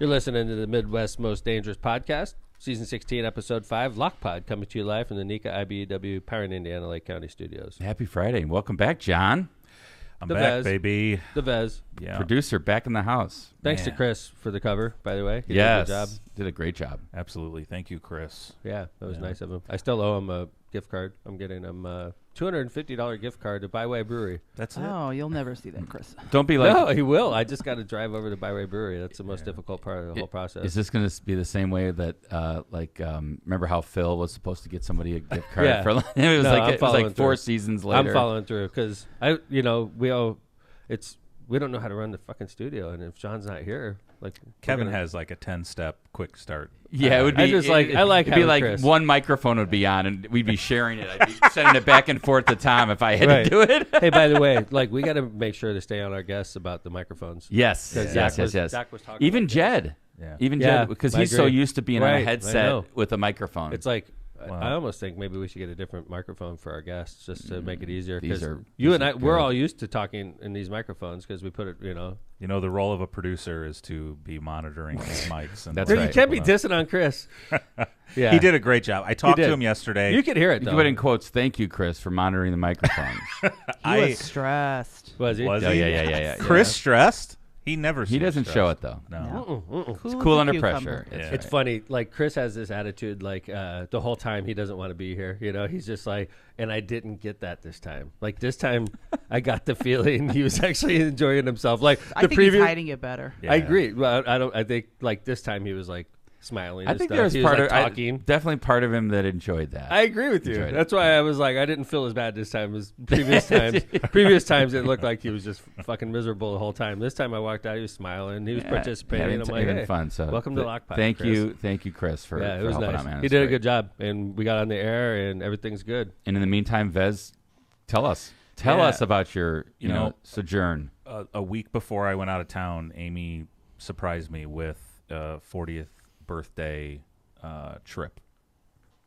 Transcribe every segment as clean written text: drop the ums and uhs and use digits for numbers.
You're listening to the Midwest's Most Dangerous Podcast, Season 16, Episode 5, Lock Pod, coming to you live from the NECA IBEW Power in Indiana Lake County Studios. Happy Friday. Welcome back, John. I'm back, baby. The Vez. Yeah. Producer back in the house. Thanks to Chris for the cover, by the way. He yes. did a good job. Did a great job. Absolutely. Thank you, Chris. Yeah, that was nice of him. I still owe him a gift card. I'm getting him a $250 gift card to Byway Brewery. That's it. Oh, you'll never see that, Chris. Don't be like... No, he will. I just got to drive over to Byway Brewery. That's the most difficult part of the whole process. Is this going to be the same way that, remember how Phil was supposed to get somebody a gift card? For it was like 4 seasons later. I'm following through because we don't know how to run the fucking studio, and if John's not here, like Kevin has like a 10-step quick start. Yeah, it would be. It'd be like Chris. one microphone would be on, and we'd be sharing it. I'd be sending it back and forth to Tom if I had to do it. Hey, by the way, we got to make sure to stay on our guests about the microphones. Yes. Zach was talking Even about Jed. Yeah. Even Jed, because he's so used to being on a headset with a microphone. It's like, I almost think maybe we should get a different microphone for our guests just to make it easier. These you and I, we're all used to talking in these microphones because we put it, You know, the role of a producer is to be monitoring these mics. And That's You right. can't be dissing on Chris. Yeah, He did a great job. I talked to him yesterday. You could hear it, You though. can put in quotes, "Thank you, Chris, for monitoring the microphones." He was stressed. Was he? Was Oh, he? yeah. Chris stressed? He never He doesn't show it, though. No. It's cool under pressure. It's funny. Like, Chris has this attitude, the whole time he doesn't want to be here. He's just like, and I didn't get that this time. Like, this time I got the feeling he was actually enjoying himself. Like, I think he's hiding it better. Yeah. I agree. Well, I think, this time he was, smiling. I and think stuff. there's He was, part of talking. definitely part of him that enjoyed that. I agree with you. Enjoyed it. That's why I was like, I didn't feel as bad this time as previous times. Previous times it looked like he was just fucking miserable the whole time. This time I walked out, he was smiling, he was participating. I'm like, hey, fun. So welcome to Lockpot. Thank Chris. you, Chris, for it was helping nice. out, man. He did a good job, and we got on the air, and everything's good. And in the meantime, Vez, tell us about your sojourn. A week before I went out of town, Amy surprised me with a 40th birthday trip.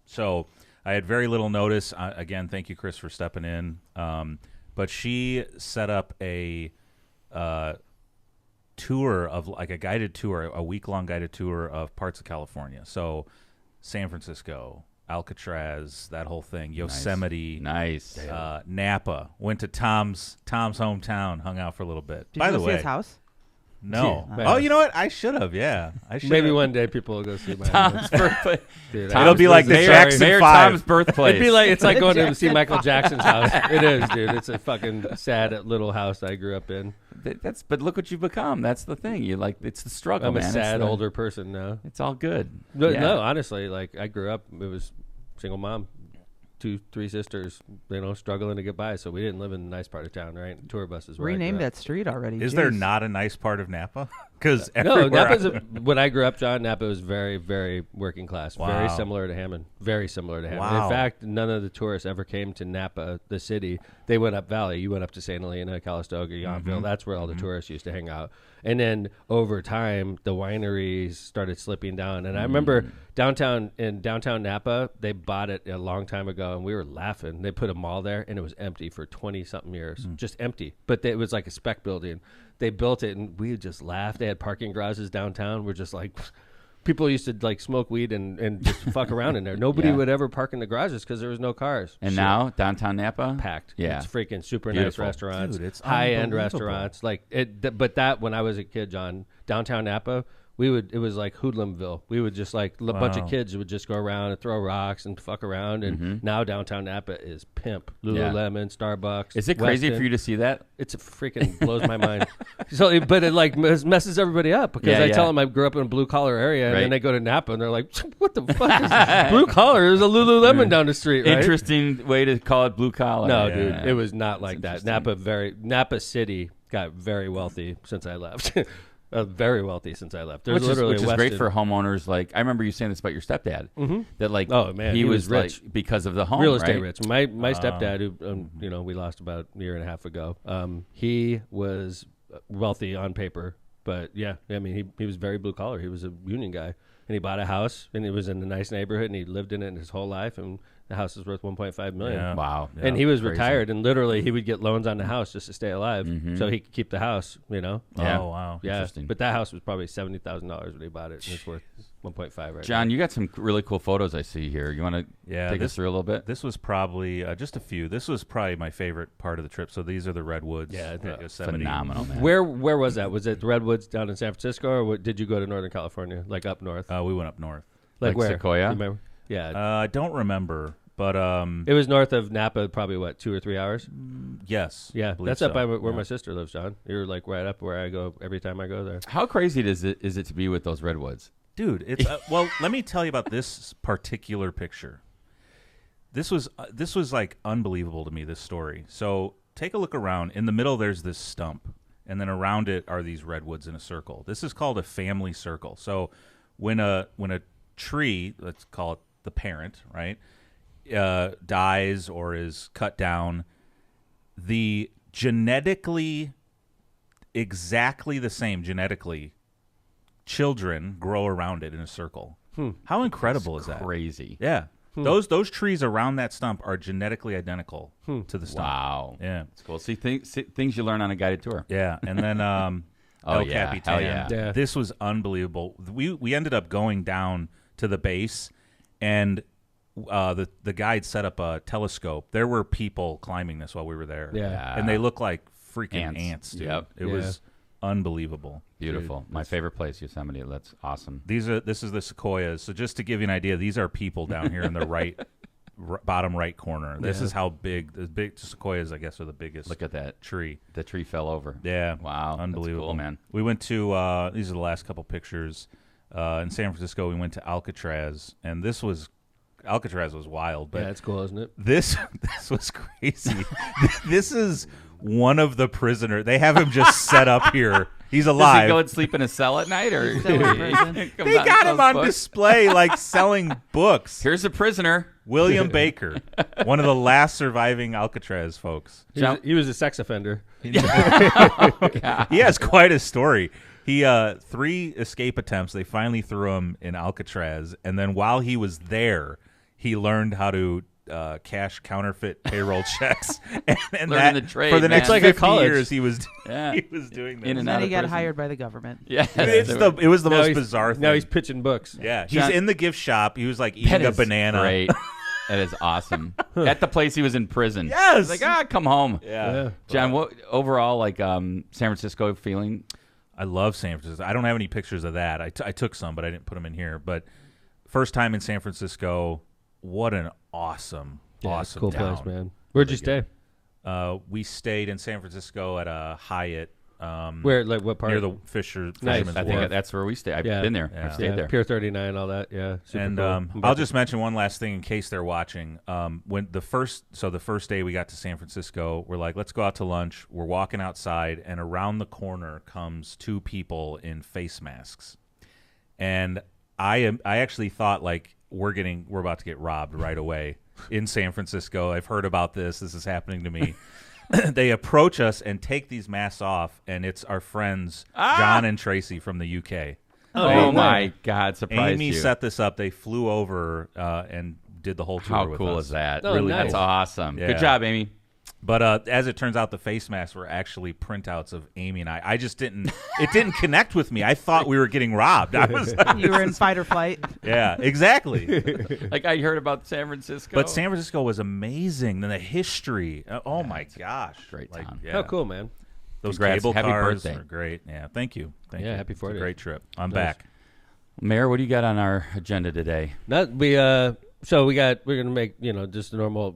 So I had very little notice. Again, thank you, Chris, for stepping in. But she set up a tour of a guided tour, a week-long guided tour of parts of California. So San Francisco, Alcatraz, that whole thing, Yosemite, nice. Napa. Went to Tom's hometown, hung out for a little bit. Did By you the go way, see his house? no. Yeah. Oh, you know what? I should have. Yeah, I should. Maybe one day people will go see my Tom's birthplace. Dude, It'll be like the Jackson Mayor 5. Tom's birthplace. It'd be like it's like going to see Michael Jackson's house. It is, dude. It's a fucking sad little house I grew up in. But look what you've become. That's the thing. It's the struggle. I'm a man. sad older person now. It's all good. No, honestly, I grew up. It was single mom, 2-3 sisters, struggling to get by. So we didn't live in a nice part of town, right? Tour buses. Renamed that street already. Is Jeez. there not a nice part of Napa? Because no, when I grew up, John, Napa was very, very working class. Wow. Very similar to Hammond. Very similar to Hammond. Wow. In fact, none of the tourists ever came to Napa, the city. They went up Valley. You went up to St. Helena, Calistoga, Yountville. That's where all the tourists used to hang out. And then over time, the wineries started slipping down. And I remember downtown Napa, they bought it a long time ago, and we were laughing. They put a mall there, and it was empty for 20-something years. Just empty. But it was like a spec building. They built it, and we just laughed. They had parking garages downtown. We're just like... People used to smoke weed and just fuck around in there. Nobody would ever park in the garages because there was no cars. And now downtown Napa packed. Yeah, it's freaking super beautiful. nice restaurants. Dude, it's high-end unbelievable. restaurants. But that when I was a kid, John, downtown Napa, it was like Hoodlumville. We would just a bunch of kids would just go around and throw rocks and fuck around. And now downtown Napa is pimp. Lululemon, Starbucks. Is it crazy Weston. for you to see that? It's freaking blows my mind. So, but it messes everybody up because I tell them I grew up in a blue collar area, and then they go to Napa and they're like, "What the fuck is blue collar? There's a Lululemon down the street." Right? Interesting way to call it blue collar. No, dude, it was not like that. Napa City got very wealthy since I left. Very wealthy since I left. There's which is great for homeowners. I remember you saying this about your stepdad. That oh man, he was rich because of the home, real estate right? rich. My stepdad, who we lost about a year and a half ago, he was wealthy on paper, but he was very blue collar. He was a union guy, and he bought a house, and he was in a nice neighborhood, and he lived in it his whole life, and The house is worth $1.5 million. Yeah. Wow. And he was Crazy. retired, and literally he would get loans on the house just to stay alive, so he could keep the house. Yeah. Oh, wow. Yeah, Interesting. but that house was probably $70,000 when he bought it, and it's worth 1.5 right John, now. you got some really cool photos I see here. You want to take us through a little bit? This was probably just a few. This was probably my favorite part of the trip. So these are the redwoods. Yeah, Yosemite. Phenomenal, man. Where was that? Was it the Redwoods down in San Francisco, or did you go to Northern California, like up north? We went up north. Like where? Sequoia? You remember? Yeah. I don't remember, but It was north of Napa, probably 2 or 3 hours. yes. Yeah, I believe that's up so. by where Yeah. my sister lives, John. You're like right up where I go every time I go there. How crazy is it to be with those redwoods? Dude, it's well. Let me tell you about this particular picture. This was like unbelievable to me. This story. So take a look around. In the middle, there's this stump, and then around it are these redwoods in a circle. This is called a family circle. So when a tree, let's call it the parent, right, dies or is cut down, the genetically exactly the same genetically. Children grow around it in a circle. How incredible is that? Crazy. Yeah. Those trees around that stump are genetically identical to the stump. Wow. Yeah. It's cool. See, things you learn on a guided tour. Yeah. And then El yeah. Capitan. Hell yeah. Yeah. This was unbelievable. We ended up going down to the base, and the guide set up a telescope. There were people climbing this while we were there. Yeah. And they look like freaking Ants. ants, dude. Yep. It was unbelievable. Beautiful. My favorite place, Yosemite. That's awesome. This is the sequoias. So just to give you an idea, these are people down here in the bottom right corner. This is how big the big sequoias, I guess, are the biggest. Look at that tree. The tree fell over. Yeah. Wow. Unbelievable, That's cool, man. We went to these are the last couple pictures. In San Francisco, we went to Alcatraz, and Alcatraz was wild, but Yeah, it's cool, isn't it? this was crazy. This is one of the prisoners. They have him just set up here. He's Does alive. he go and sleep in a cell at night, or Still in prison? They got him on display, like selling books. Here's a prisoner. William Baker, one of the last surviving Alcatraz folks. He was a sex offender. He has quite a story. He 3 escape attempts. They finally threw him in Alcatraz, and then while he was there, he learned how to cash counterfeit payroll checks, and Learning the trade, for the next man. It's like a 50 college. years he was Yeah. he was doing this. In and Then out he of got prison. hired by the government. Yeah. It was the most bizarre thing. Now he's pitching books. Yeah, he's John- in the gift shop. He was like That eating a is banana. Great. That is awesome. At the place he was in prison. Yes. He's like, come home. Yeah. John, what overall, like, San Francisco feeling? I love San Francisco. I don't have any pictures of that. I took some, but I didn't put them in here. But first time in San Francisco, what an awesome Cool town. place, man. Where'd you stay? We stayed in San Francisco at a Hyatt. Where, like, what part? Near the Fisherman's I think Wharf. that's where we stay. I've Yeah. been there. Yeah. I've stayed there. Pier 39, all that. Yeah, super And cool. I'll just mention one last thing in case they're watching. When the first day we got to San Francisco, we're like, let's go out to lunch. We're walking outside, and around the corner comes 2 people in face masks, and I actually thought like we're about to get robbed right away in San Francisco. I've heard about this. This is happening to me. They approach us and take these masks off, and it's our friends John and Tracy from the UK. Oh, my God. Surprised Amy you. set this up. They flew over and did the whole tour How with cool us. is that? Oh, Really, nice. That's awesome. Yeah. Good job, Amy. But as it turns out, the face masks were actually printouts of Amy and I. I just didn't. It didn't connect with me. I thought we were getting robbed. I was. You were in fight or flight. Yeah, exactly. Like I heard about San Francisco. But San Francisco was amazing. Then the history. Oh my gosh, great Like, town. yeah. How cool, man. Those Congrats. cable Happy cars birthday. are great. Yeah, thank you. Thank you. happy It's a 40th. great trip. I'm Nice. back. Mayor, what do you got on our agenda today? So we're gonna make just a normal.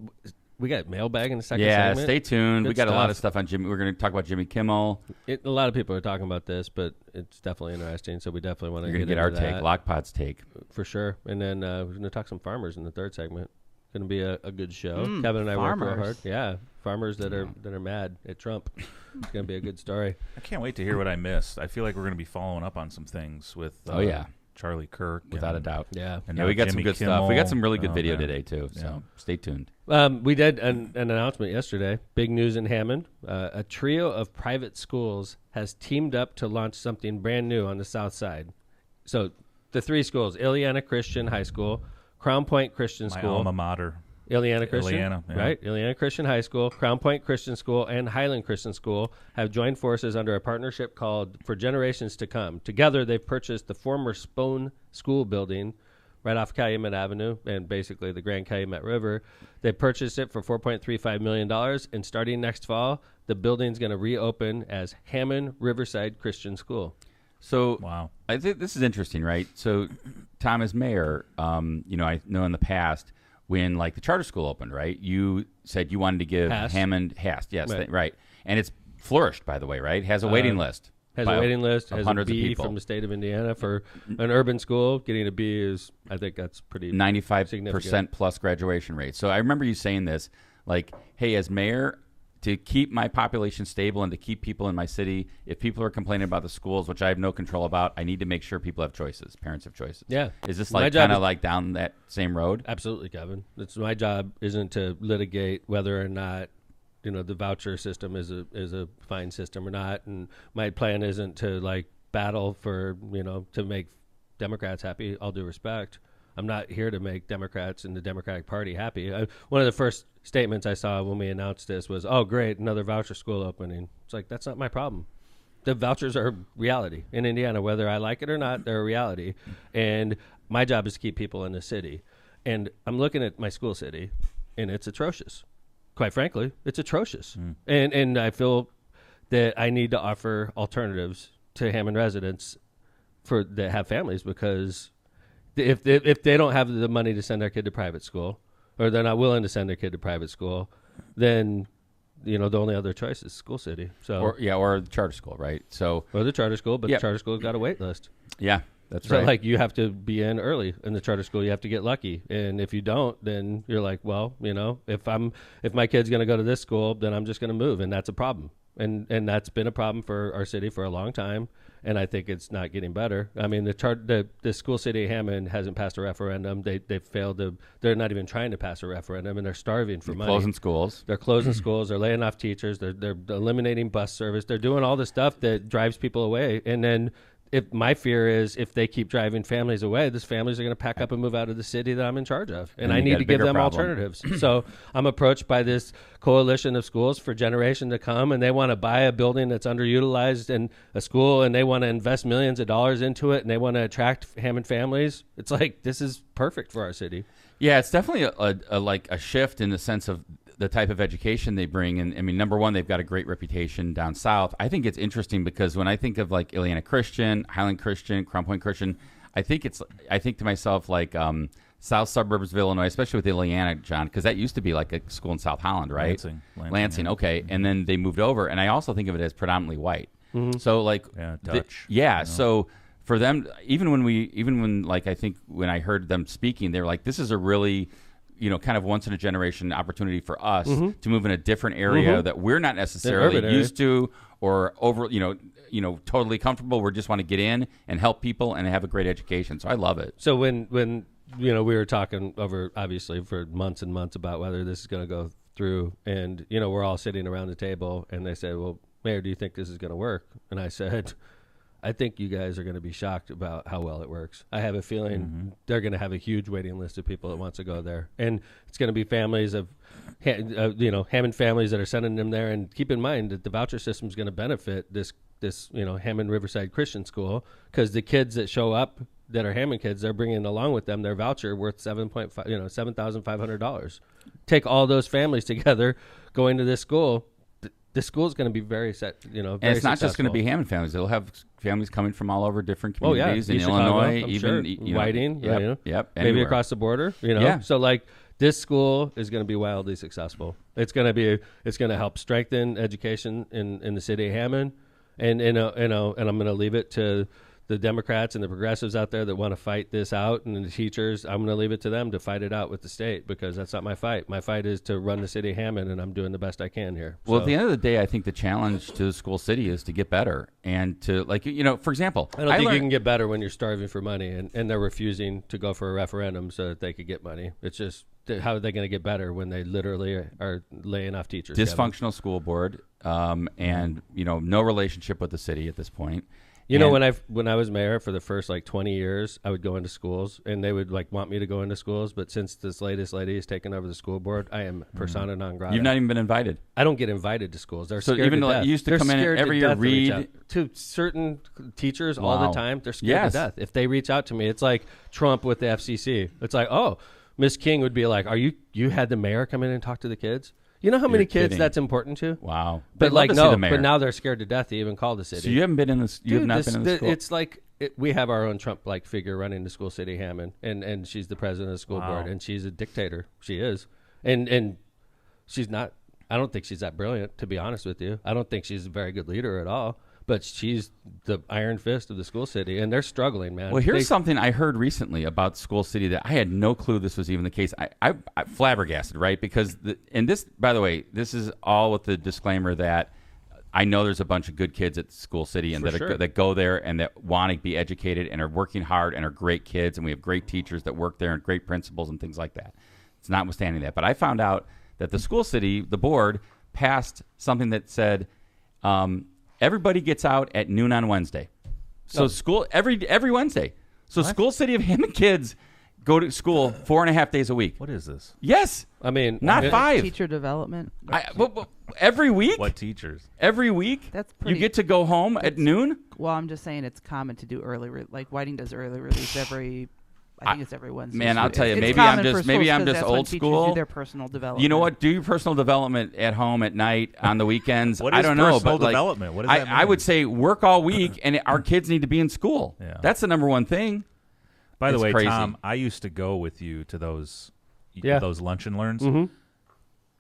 We got mailbag in the second Yeah, segment. stay tuned. Good We got a lot of stuff. stuff on Jimmy. We're going to talk about Jimmy Kimmel. A lot of people are talking about this, but it's definitely interesting. So we definitely want to You're going to get our take, that Lockpot's take. for sure. And then we're going to talk some farmers in the third segment. Going to be a good show. Kevin and I work real hard. farmers. Yeah, farmers that are mad at Trump. It's going to be a good story. I can't wait to hear what I missed. I feel like we're going to be following up on some things with. Oh, yeah. Charlie Kirk, Without a and- doubt. Yeah. and Yeah, now we got some Jimmy good Kimmel. stuff. We got some really good Oh, video man. today, too. Yeah. So stay tuned. We did an announcement yesterday. Big news in Hammond. A trio of private schools has teamed up to launch something brand new on the south side. So the 3 schools, Ileana Christian High School, Crown Point Christian My School. alma mater. Ileana Christian, Ileana, yeah. right? Ileana Christian High School, Crown Point Christian School, and Highland Christian School have joined forces under a partnership called For Generations to Come. Together, they've purchased the former Spohn School building right off Calumet Avenue and basically the Grand Calumet River. They purchased it for $4.35 million, and starting next fall, the building's going to reopen as Hammond Riverside Christian School. So wow. I think this is interesting, right? So Tom, as mayor, I know in the past when like the charter school opened, right? You said you wanted to give Hammond Hast, yes, right. And it's flourished, by the way, right? Has a waiting list. Has a waiting list. Has hundreds a B of people from the state of Indiana for an urban school. Getting a B is, I think, that's pretty 95% plus graduation rate. So I remember you saying this, like, hey, as mayor, to keep my population stable and to keep people in my city, if people are complaining about the schools, which I have no control about, I need to make sure people have choices, parents have choices. Yeah. Is this like kind of like down that same road? Absolutely, Kevin. It's my job isn't to litigate whether or not the voucher system is a fine system or not, and my plan isn't to like battle for to make Democrats happy. All due respect, I'm not here to make Democrats and the Democratic Party happy. One of the first statements I saw when we announced this was, "Oh, great, another voucher school opening." It's like, that's not my problem. The vouchers are reality in Indiana, whether I like it or not. They're a reality, and my job is to keep people in the city. And I'm looking at my school city, and it's atrocious. Quite frankly, it's atrocious. And I feel that I need to offer alternatives to Hammond residents that have families, because if they don't have the money to send their kid to private school, or they're not willing to send their kid to private school, then the only other choice is school city. So or the charter school, right? So or the charter school, but the charter school's got a wait list. Yeah. That's so right. Like you have to be in early in the charter school. You have to get lucky, and if you don't, then you're like, well, if my kid's going to go to this school, then I'm just going to move, and that's a problem. And that's been a problem for our city for a long time, and I think it's not getting better. I mean, the school city of Hammond hasn't passed a referendum. They failed to. They're not even trying to pass a referendum, and they're starving for money. Closing schools. They're closing schools. They're laying off teachers. They're eliminating bus service. They're doing all the stuff that drives people away, and then. My fear is if they keep driving families away, these families are going to pack up and move out of the city that I'm in charge of. And I need to give them alternatives. So I'm approached by this coalition of schools for generation to come, and they want to buy a building that's underutilized in a school, and they want to invest millions of dollars into it, and they want to attract Hammond families. It's like, this is perfect for our city. Yeah, it's definitely a shift in the sense of the type of education they bring. And I mean, number one, they've got a great reputation down south. I think it's interesting because when I think of like Ileana Christian, Highland Christian, Crown Point Christian, I think to myself like South Suburbs of Illinois, especially with Ileana, John, because that used to be like a school in South Holland, right? Lansing, yeah. Okay. And then they moved over, and I also think of it as predominantly white. Mm-hmm. So like Dutch. So for them, even when like I think when I heard them speaking, they were like, this is a really kind of once in a generation opportunity for us to move in a different area that we're not necessarily used to or over, totally comfortable. We just want to get in and help people and have a great education. So I love it. So when we were talking over obviously for months and months about whether this is going to go through, and we're all sitting around the table, and they said, "Well, Mayor, do you think this is going to work?" And I said, I think you guys are going to be shocked about how well it works. I have a feeling they're going to have a huge waiting list of people that wants to go there. And it's going to be families of, Hammond families that are sending them there. And keep in mind that the voucher system is going to benefit this Hammond Riverside Christian School, because the kids that show up that are Hammond kids, they're bringing along with them their voucher worth $7,500. Take all those families together going to this school. The school is going to be very set, very and it's not just going to be Hammond families. They'll have families coming from all over different communities in Illinois, Chicago, even sure. Whiting, maybe anywhere. Across the border, So like this school is going to be wildly successful. It's going to help strengthen education in the city of Hammond, and I'm going to leave it to the Democrats and the progressives out there that want to fight this out, and the teachers, I'm going to leave it to them to fight it out with the state, because that's not my fight. My fight is to run the city of Hammond, and I'm doing the best I can here. Well, at the end of the day, I think the challenge to the school city is to get better and to, for example, I don't think you can get better when you're starving for money, and they're refusing to go for a referendum so that they could get money. It's just, how are they going to get better when they literally are laying off teachers? Dysfunctional school board, and no relationship with the city at this point. You know, when I was mayor for the first like 20 years, I would go into schools, and they would like want me to go into schools. But since this latest lady has taken over the school board, I am persona non grata. You've not even been invited. I don't get invited to schools. They're So scared even to like death. you used to They're come in scared every to year, death to reach read. out to certain teachers all Wow. the time. They're scared Yes. to death. If they reach out to me, it's like Trump with the FCC. It's like, oh, Miss King would be like, "Are you had the mayor come in and talk to the kids? You know how many kids kidding. that's important to?" Wow. But They'd love like to see no, the mayor. but now they're scared to death to even call the city. So you haven't been in this. You have Dude, not been in the school. It's like we have our own Trump-like figure running the school city, Hammond, and she's the president of the school board, and she's a dictator. She is, and she's not. I don't think she's that brilliant, to be honest with you. I don't think she's a very good leader at all. But she's the iron fist of the school city, and they're struggling, man. Well, here's something I heard recently about School City that I had no clue this was even the case. I flabbergasted, right? Because and this, by the way, this is all with the disclaimer that I know there's a bunch of good kids at School City and that go there and that want to be educated and are working hard and are great kids, and we have great teachers that work there and great principals and things like that. It's notwithstanding that, but I found out that the School City, the board, passed something that said. Everybody gets out at noon on Wednesday. So school every Wednesday. So School City of Hammond kids go to school 4.5 days a week. What is this? Yes. I mean, not 5. Teacher development. Every week? What teachers? Every week? That's you pretty. get to go home at noon? Well, I'm just saying it's common to do like Whiting does early release every. I think it's every Wednesday. Man, I'll tell you, It's maybe common I'm for just maybe schools I'm 'cause just that's when old teachers school. Do their personal development. You know what? Do your personal development at home at night on the weekends. What I is don't know, personal but like, development? What does that mean? I would say work all week, and our kids need to be in school. Yeah. That's the number one thing. By the It's way, crazy. Tom, I used to go with you to those lunch and learns. Mm-hmm.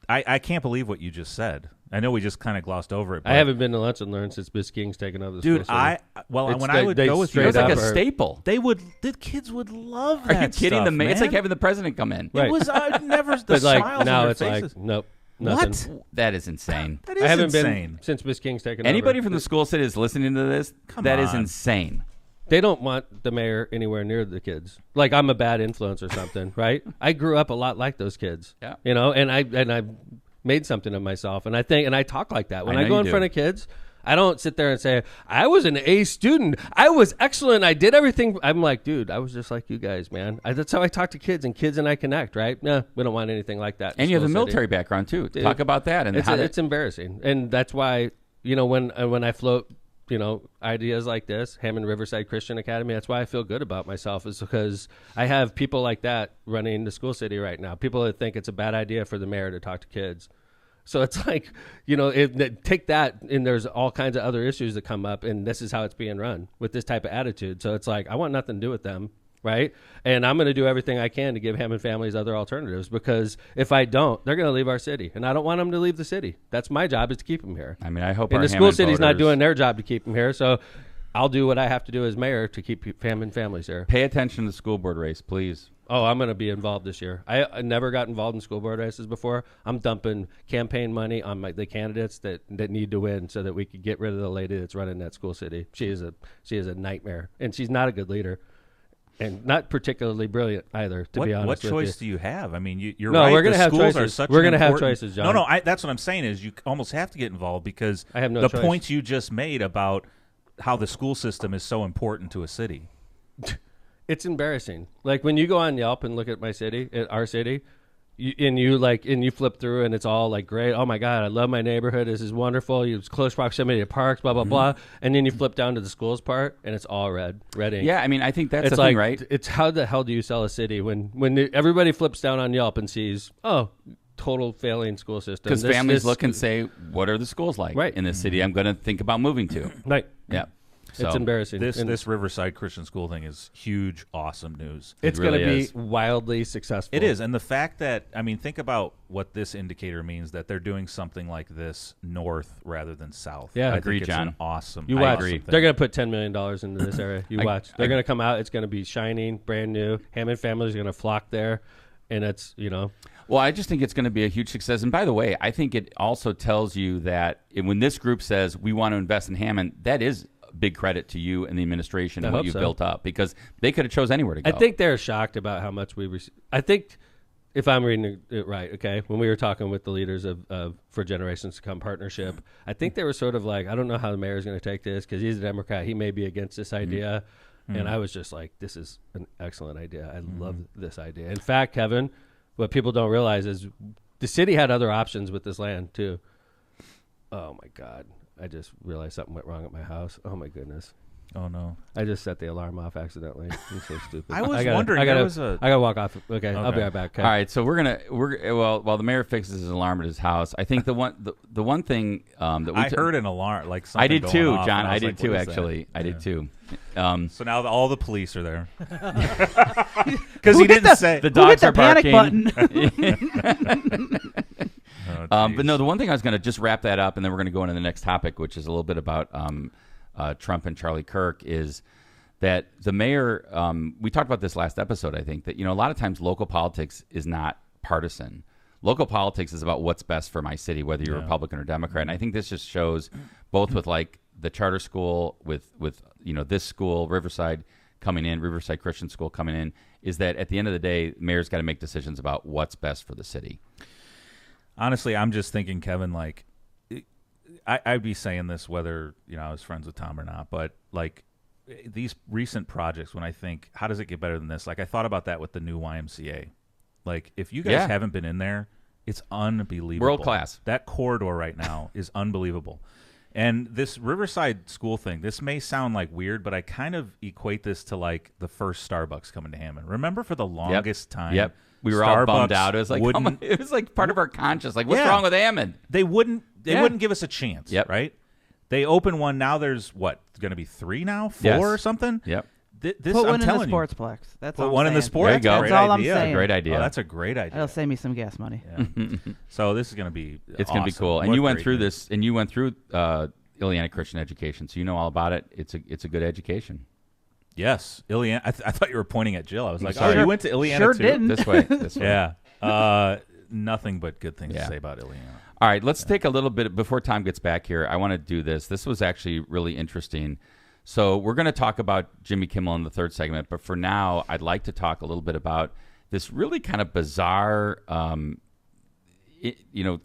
I can't believe what you just said. I know we just kind of glossed over it. But I haven't been to lunch and learn since Miss King's taken over the dude. school city. When I would they go with you, straight It was like up a are- staple. the kids would love Are that you kidding? stuff, man. It's like having the president come in. Right. It was never the But like smiles now on their it's faces. like nope, nothing. What? That is insane. That is I haven't insane. been since Miss King's taken Anybody over. from the school city is listening to this. Come That is on. insane. They don't want the mayor anywhere near the kids. Like I'm a bad influence or something, right? I grew up a lot like those kids. Yeah. You know, and I made something of myself, and I talk like that when I I know go you in do. front of kids. I don't sit there and say I was an A student. I was excellent. I did everything. I'm like, dude, I was just like you guys, man. That's how I talk to kids, and kids and I connect, right? No, we don't want anything like that. in And you have the School City. military background too. Dude, Talk about that and It's embarrassing, and that's why when I float ideas like this, Hammond Riverside Christian Academy. That's why I feel good about myself, is because I have people like that running the school city right now. People that think it's a bad idea for the mayor to talk to kids. So it's like, take that, and there's all kinds of other issues that come up, and this is how it's being run with this type of attitude. So it's like, I want nothing to do with them, right? And I'm going to do everything I can to give Hammond families other alternatives, because if I don't, they're going to leave our city, and I don't want them to leave the city. That's my job, is to keep them here. I mean, I hope And our the school Hammond city's not voters doing their job to keep them here, so I'll do what I have to do as mayor to keep Hammond families here. Pay attention to the school board race, please. Oh, I'm going to be involved this year. I never got involved in school board races before. I'm dumping campaign money on the candidates that need to win, so that we could get rid of the lady that's running that school city. She is a nightmare, and she's not a good leader, and not particularly brilliant either. To be honest, what with choice you. do you have? I mean, you're No, right. we're gonna the have schools choices. Are such We're an gonna have important- choices, John. No, that's what I'm saying is you almost have to get involved, because I have no the choice. points you just made about how the school system is so important to a city. It's embarrassing. Like when you go on Yelp and look at my city, at our city, you flip through and it's all like great. Oh my God, I love my neighborhood. This is wonderful. It's close proximity to parks, blah blah blah. And then you flip down to the schools part, and it's all red ink. Yeah, I mean, I think that's It's the like, thing, right? It's how the hell do you sell a city when everybody flips down on Yelp and sees, oh, total failing school system. Because families look and say, what are the schools like Right. in this city I'm going to think about moving to? right. Yeah. So, It's embarrassing. And This Riverside Christian School thing is huge, awesome news. it's really going to is. be wildly successful. It is, and the fact that, I mean, think about what this indicator means, that they're doing something like this north rather than south. Yeah. I Agreed, think it's John. an awesome. You I watch. agree. They're going to put $10 million into this area. You I- watch. They're I- going to come out. It's going to be shining, brand new. Hammond families are going to flock there, and it's Well, I just think it's going to be a huge success. And by the way, I think it also tells you that when this group says we want to invest in Hammond, that is big credit to you and the administration and I what hope you've so. built up, because they could have chose anywhere to go. I think they're shocked about how much we receive. I think if I'm reading it right, okay, when we were talking with the leaders of For Generations to Come partnership, I think they were sort of like, I don't know how the mayor's going to take this because he's a Democrat. He may be against this idea. And I was just like, this is an excellent idea. I love this idea. In fact, Kevin, what people don't realize is the city had other options with this land too. Oh my God. I just realized something went wrong at my house. Oh my goodness. Oh no! I just set the alarm off accidentally. I'm so stupid. I was wondering. I gotta walk off. Okay, I'll be right back. Okay. All right, so while the mayor fixes his alarm at his house, I think the one thing that we heard an alarm like something I did going too, off, John. I did like, too, actually. I did too. So now all the police are there because he didn't say the dogs are barking. But no, the one thing I was going to just wrap that up, and then we're going to go into the next topic, which is a little bit about Trump and Charlie Kirk, is that the mayor, we talked about this last episode, I think, that, a lot of times local politics is not partisan. Local politics is about what's best for my city, whether you're Republican or Democrat. And I think this just shows both with like the charter school, with this school, Riverside Christian School coming in, is that at the end of the day, mayor's got to make decisions about what's best for the city. Honestly, I'm just thinking, Kevin, like, I'd be saying this whether, I was friends with Tom or not, but like these recent projects, when I think, how does it get better than this? Like, I thought about that with the new YMCA. Like, if you guys haven't been in there, it's unbelievable. World class. That corridor right now is unbelievable. And this Riverside School thing, this may sound like weird, but I kind of equate this to like the first Starbucks coming to Hammond. Remember for the longest time? Yep. We were Starbucks all bummed out. It was like it was like part of our conscience. Like, what's wrong with Hammond? They wouldn't give us a chance. Right? They open one now. There's going to be 3 now, 4 or something. Yep. This put I'm one in the telling you. sportsplex. That's Put all one I'm in the saying. sports. There you go. That's all I'm saying. Great idea. Oh, that's a great idea. That'll save me some gas money. Yeah. So this is going to be It's awesome. going to be cool. And What you a went great through thing. this, and you went through Ileana Christian Education, so you know all about it. It's a good education. Yes, Ileana. I thought you were pointing at Jill. I was like, sorry. oh, you went to Ileana Sure too? didn't. This way. Yeah. Nothing but good things to say about Ileana. All right, let's take a little bit before Tom gets back here. I want to do this. This was actually really interesting. So we're going to talk about Jimmy Kimmel in the third segment, but for now, I'd like to talk a little bit about this really kind of bizarre,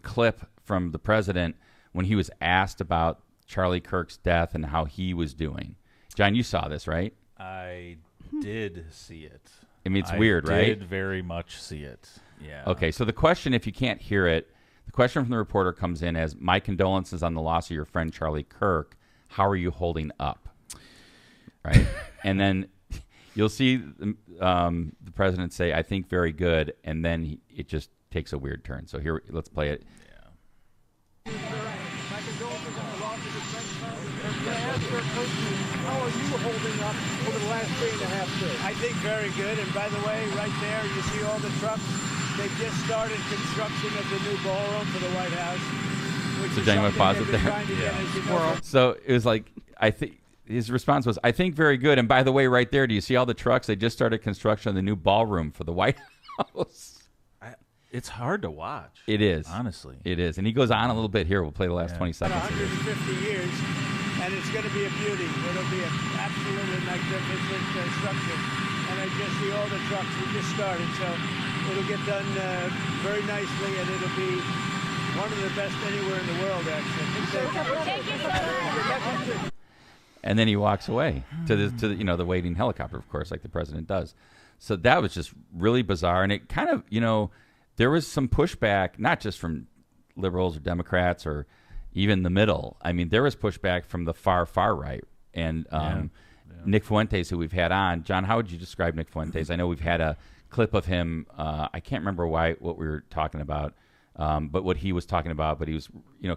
clip from the president when he was asked about Charlie Kirk's death and how he was doing. John, you saw this, right? I did see it. I mean, it's weird, right? I did very much see it. Yeah. Okay, so the question, if you can't hear it, the question from the reporter comes in as, my condolences on the loss of your friend Charlie Kirk. How are you holding up? Right? And then you'll see the president say, I think very good, and then it just takes a weird turn. So here, let's play it. My condolences on the loss of your friend Charlie. How are you holding up over the last 3.5 days? I think very good. And by the way, right there, you see all the trucks. They've just started construction of the new ballroom for the White House. So Daniel pause it there. So it was like, I think his response was, I think very good. And by the way, right there, do you see all the trucks? They just started construction of the new ballroom for the White House. It's hard to watch. It is. Honestly. It is. And he goes on a little bit here. We'll play the last 20 seconds. 150 years, and it's going to be a beauty. It'll be an absolutely magnificent structure. And I just see all the trucks. We just started, so it'll get done very nicely, and it'll be one of the best anywhere in the world, actually. Thank you so much. And then he walks away to the waiting helicopter, of course, like the president does. So that was just really bizarre. And it kind of, there was some pushback, not just from liberals or Democrats or even the middle. I mean, there was pushback from the far right. And Nick Fuentes, who we've had on. John, how would you describe Nick Fuentes? I know we've had a clip of him. I can't remember what we were talking about, but what he was talking about. But he was,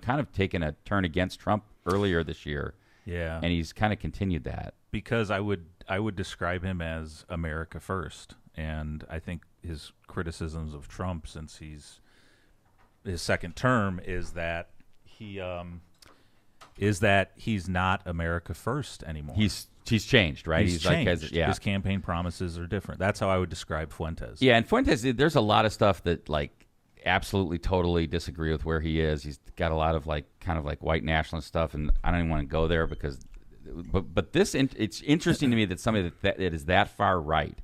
kind of taking a turn against Trump earlier this year. Yeah. And he's kind of continued that. Because I would describe him as America first. And I think his criticisms of Trump since his second term is that he's not America first anymore. He's changed, right? He's changed. Like, his campaign promises are different. That's how I would describe Fuentes. Yeah, and Fuentes, there's a lot of stuff that like absolutely totally disagree with where he is. He's got a lot of like kind of like white nationalist stuff, and I don't even want to go there because but this it's interesting to me that somebody that is that far right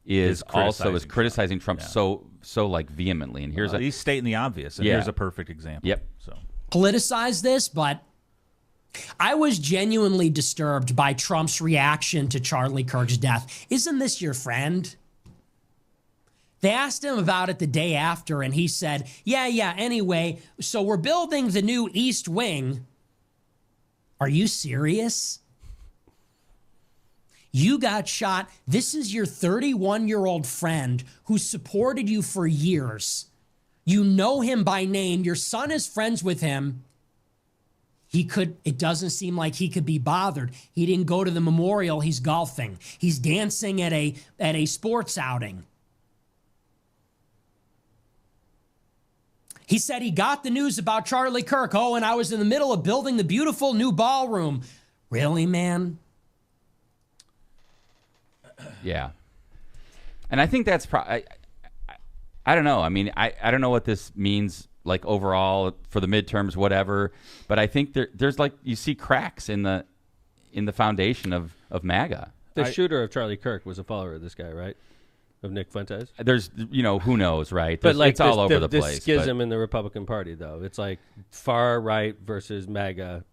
is also criticizing criticizing Trump so like vehemently. And here's he's stating the obvious. And here's a perfect example. Yep. So politicize this, but I was genuinely disturbed by Trump's reaction to Charlie Kirk's death. Isn't this your friend? They asked him about it the day after, and he said, yeah, anyway, so we're building the new East Wing. Are you serious? You got shot. This is your 31-year-old friend who supported you for years. You know him by name. Your son is friends with him. It doesn't seem like he could be bothered. He didn't go to the memorial. He's golfing. He's dancing at a sports outing. He said he got the news about Charlie Kirk. Oh, and I was in the middle of building the beautiful new ballroom. Really, man? Yeah. And I think that's I don't know. I mean, I don't know what this means like overall for the midterms, whatever. But I think there's like you see cracks in the foundation of MAGA. The shooter of Charlie Kirk was a follower of this guy, right? Of Nick Fuentes. There's who knows, right? But like it's all over the this place. Schism in the Republican Party, though, it's like far right versus MAGA.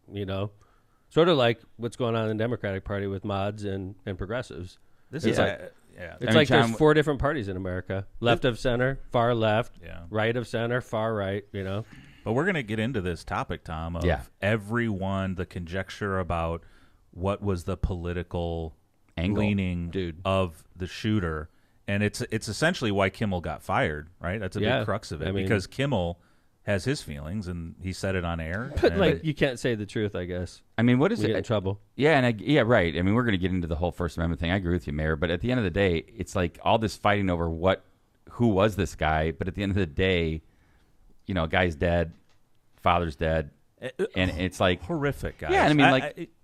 Sort of like what's going on in the Democratic Party with mods and progressives. this It's is like- yeah. It's like John, there's 4 different parties in America: left of center, far left, Yeah. right of center, far right. But we're going to get into this topic, Tom, of everyone, the conjecture about what was the political Angle. leaning of the shooter. And it's essentially why Kimmel got fired, right? That's a big crux of it. Because Kimmel has his feelings, and he said it on air. But you can't say the truth, I guess. I mean, what is We it? get in trouble. Yeah, right. I mean, we're going to get into the whole First Amendment thing. I agree with you, Mayor. But at the end of the day, it's like all this fighting over who was this guy. But at the end of the day, a guy's dead, father's dead, and it's like horrific, guys. Yeah, and I mean,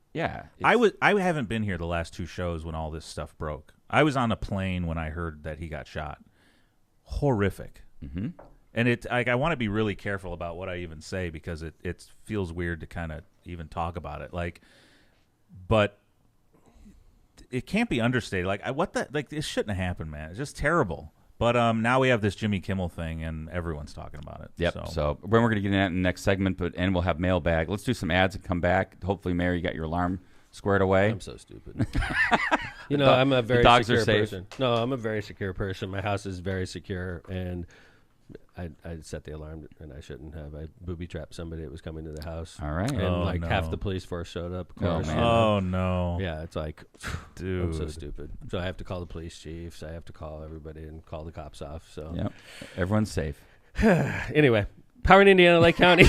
I haven't been here the last 2 shows when all this stuff broke. I was on a plane when I heard that he got shot. Horrific. Mm-hmm. And I want to be really careful about what I even say because it feels weird to kind of even talk about it. But it can't be understated. This shouldn't have happened, man. It's just terrible. But now we have this Jimmy Kimmel thing, and everyone's talking about it. Yep. So when we're going to get in that in the next segment, and we'll have mailbag. Let's do some ads and come back. Hopefully, Mayor, you got your alarm squared away. I'm so stupid. I'm a very dogs secure are safe. person. No, I'm a very secure person. My house is very secure, and I set the alarm, and I shouldn't have. I booby-trapped somebody that was coming to the house. All right. And half the police force showed up. Of course. man. Oh, no. Yeah, it's like, Dude. I'm so stupid. So I have to call the police chiefs. I have to call everybody and call the cops off. So Yep. Everyone's safe. Anyway, Powering Indiana Lake County,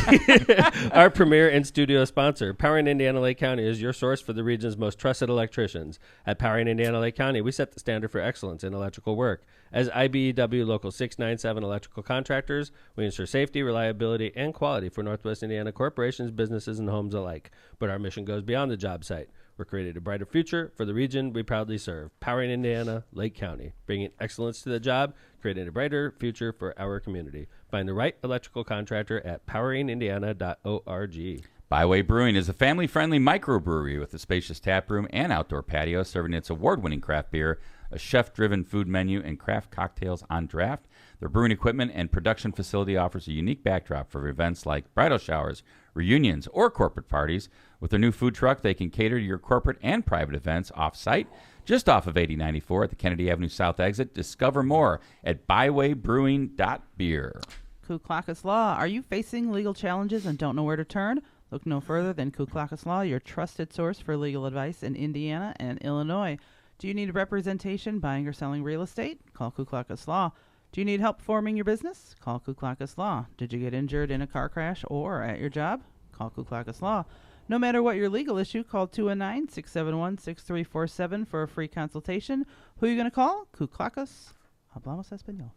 our premier in-studio sponsor. Powering Indiana Lake County is your source for the region's most trusted electricians. At Powering Indiana Lake County, we set the standard for excellence in electrical work. As IBEW Local 697 electrical contractors, we ensure safety, reliability, and quality for Northwest Indiana corporations, businesses, and homes alike. But our mission goes beyond the job site. We're creating a brighter future for the region we proudly serve. Powering Indiana Lake County, bringing excellence to the job, creating a brighter future for our community. Find the right electrical contractor at poweringindiana.org. Byway Brewing is a family-friendly microbrewery with a spacious tap room and outdoor patio, serving its award-winning craft beer, a chef-driven food menu, and craft cocktails on draft. Their brewing equipment and production facility offers a unique backdrop for events like bridal showers, reunions, or corporate parties. With their new food truck, they can cater to your corporate and private events off-site. Just off of 8094 at the Kennedy Avenue South exit. Discover more at bywaybrewing.beer. Kuklakis Law. Are you facing legal challenges and don't know where to turn? Look no further than Kuklakis Law, your trusted source for legal advice in Indiana and Illinois. Do you need representation buying or selling real estate? Call Kuklakis Law. Do you need help forming your business? Call Kuklakis Law. Did you get injured in a car crash or at your job? Call Kuklakis Law. No matter what your legal issue, call 219-671-6347 for a free consultation. Who are you going to call? Kuklakis. Hablamos Español.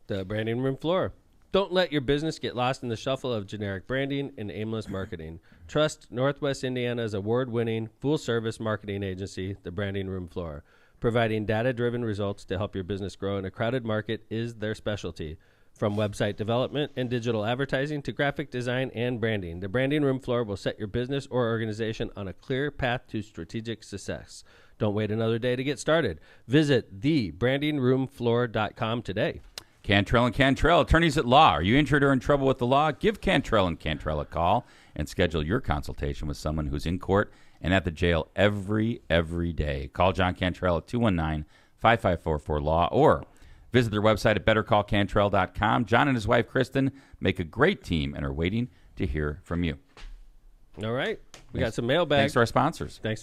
The branding room floor. Don't let your business get lost in the shuffle of generic branding and aimless marketing. Trust Northwest Indiana's award-winning, full-service marketing agency, The Branding Room Floor. Providing data-driven results to help your business grow in a crowded market is their specialty. From website development and digital advertising to graphic design and branding, The Branding Room Floor will set your business or organization on a clear path to strategic success. Don't wait another day to get started. Visit thebrandingroomfloor.com today. Cantrell & Cantrell, attorneys at law. Are you injured or in trouble with the law? Give Cantrell & Cantrell a call and schedule your consultation with someone who's in court and at the jail every day. Call John Cantrell at 219-5544-LAW or visit their website at bettercallcantrell.com. John and his wife, Kristen, make a great team and are waiting to hear from you. All right. We got some mailbags. Thanks to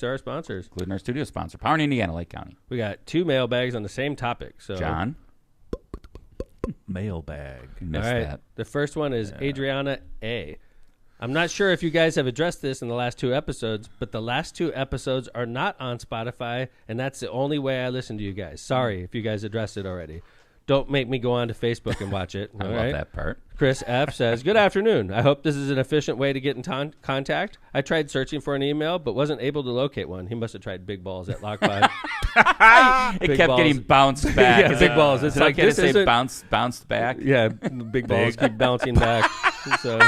our sponsors, including our studio sponsor, Power in Indiana, Lake County. We got 2 mailbags on the same topic. So John. Mailbag. Missed all right. that. The first one is Adriana A. I'm not sure if you guys have addressed this in the last 2 episodes, but the last 2 episodes are not on Spotify, and that's the only way I listen to you guys. Sorry if you guys addressed it already. Don't make me go on to Facebook and watch it. I love that part. Chris F. says, good afternoon. I hope this is an efficient way to get in contact. I tried searching for an email, but wasn't able to locate one. He must have tried Big Balls at Lockpod. It kept getting bounced back. Yeah, Big Balls. It's like, this this say isn't... bounced back? Yeah, Big Balls keep bouncing back. So...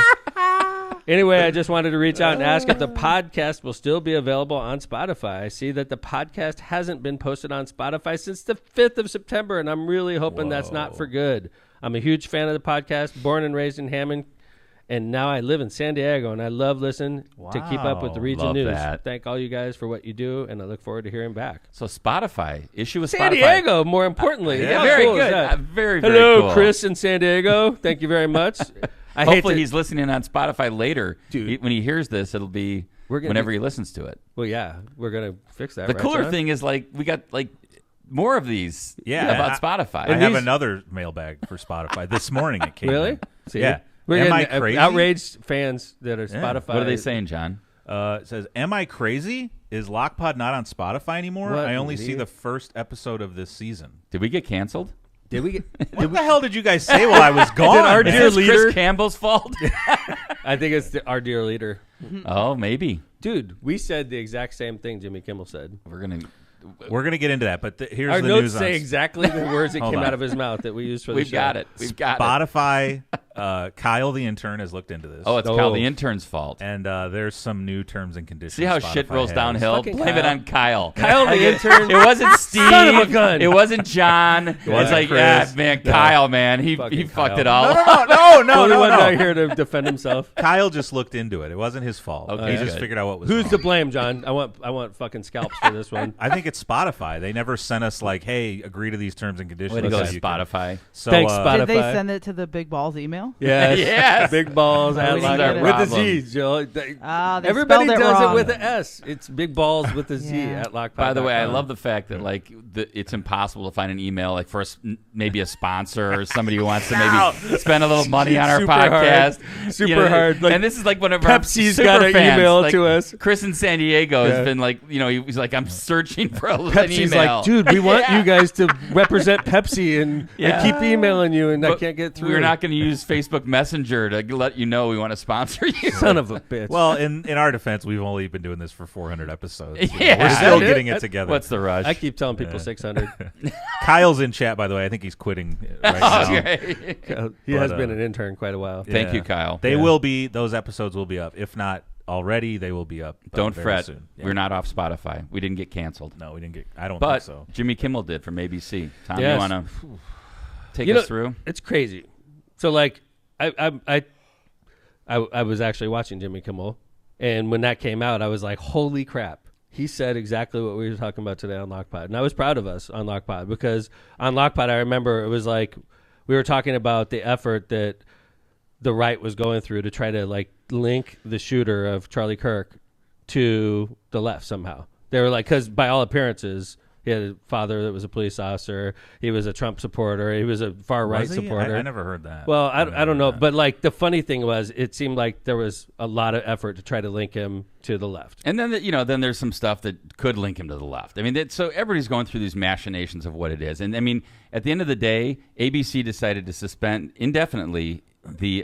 Anyway, I just wanted to reach out and ask if the podcast will still be available on Spotify. I see that the podcast hasn't been posted on Spotify since the 5th of September, and I'm really hoping that's not for good. I'm a huge fan of the podcast, born and raised in Hammond, and now I live in San Diego, and I love listening to keep up with the region Love news. that. Thank all you guys for what you do, and I look forward to hearing back. So Spotify, issue with San Spotify. Diego, more importantly. Yeah, How very cool is good. that? Very Hello, cool. Chris in San Diego. Thank you very much. Hopefully he's listening on Spotify later. Dude. When he hears this, it'll be whenever he listens to it. Well, yeah, we're going to fix that. The right, cooler John? thing is, like, we got, like, more of these about Spotify. I have another mailbag for Spotify. This morning it came Really? in. See? Yeah. We're Am I getting crazy? outraged fans that are Spotify. What are they saying, John? It says, am I crazy? Is Lockpod not on Spotify anymore? What I only an see idiot. the first episode of this season. Did we get canceled? Did we get... What the hell did you guys say while I was gone? our Is dear this leader... Chris Campbell's fault? I think it's our dear leader. Oh, maybe. Dude, we said the exact same thing Jimmy Kimmel said. We're gonna get into that, but here's Our the notes news say on exactly the words that Hold came on. out of his mouth that we used for the We've show. got it. We've got it. Spotify. Kyle the intern has looked into this. Oh, it's Kyle the intern's fault. And there's some new terms and conditions. See how Spotify shit rolls has. downhill? Fucking Blame it Kyle. on Kyle. Kyle the intern. It wasn't Steve. Son of a gun. It wasn't John. It's like, Chris. yeah, man, Kyle, man. He Fucking fucked Kyle. it all up. Only one guy here to defend himself. Kyle just looked into it. It wasn't his fault. Okay, He just good. figured out what was Who's wrong. to blame, John? I want fucking scalps for this one. I think it's Spotify. They never sent us like, hey, agree to these terms and conditions. Way to go, so you can- Spotify. So, Thanks, Spotify. Did they send it to the Big Balls email? Yes. Yes. Big balls. Oh, we didn't get it. with the Problem. Z, Joe. They Everybody spelled it does wrong. it with an S. It's big balls with a Z Yeah. at Lockpod. By the way, I love the fact that like it's impossible to find an email like for maybe a sponsor or somebody who wants to maybe spend a little money on our Super podcast. hard. Super hard. Like, and this is like one of Pepsi's our got super an fans. email like, to us. Chris in San Diego Yeah. has been like, he's like, I'm searching for an Pepsi's email. like, dude, we want you guys to represent Pepsi and Yeah. keep emailing you, and I But can't get through. We're not going to use Facebook Messenger to let you know we want to sponsor you. Son of a bitch. Well, in our defense, we've only been doing this for 400 episodes. Yeah. We're still That's getting it. it together. What's the rush? I keep telling people 600. Kyle's in chat, by the way. I think he's quitting right now. Okay. He has But, been an intern quite a while. Thank you, Kyle. They Yeah. will be. Those episodes will be up. If not already, they will be up. Don't very fret. Soon. Yeah. We're not off Spotify. We didn't get canceled. No, we didn't get. I don't But think so. Jimmy Kimmel did from ABC. Tom, Yes. you want to take You us know, through? It's crazy. So like, I was actually watching Jimmy Kimmel, and when that came out, I was like, holy crap. He said exactly what we were talking about today on Lockpod. And I was proud of us on Lockpod, because on Lockpod, I remember it was like we were talking about the effort that the right was going through to try to like link the shooter of Charlie Kirk to the left somehow. They were like, because by all appearances, he had a father that was a police officer. He was a Trump supporter. He was a far right Was he? supporter. I never heard that. Well, I don't know. that. But like the funny thing was, it seemed like there was a lot of effort to try to link him to the left. And then, then there's some stuff that could link him to the left. I mean, so everybody's going through these machinations of what it is. And I mean, at the end of the day, ABC decided to suspend indefinitely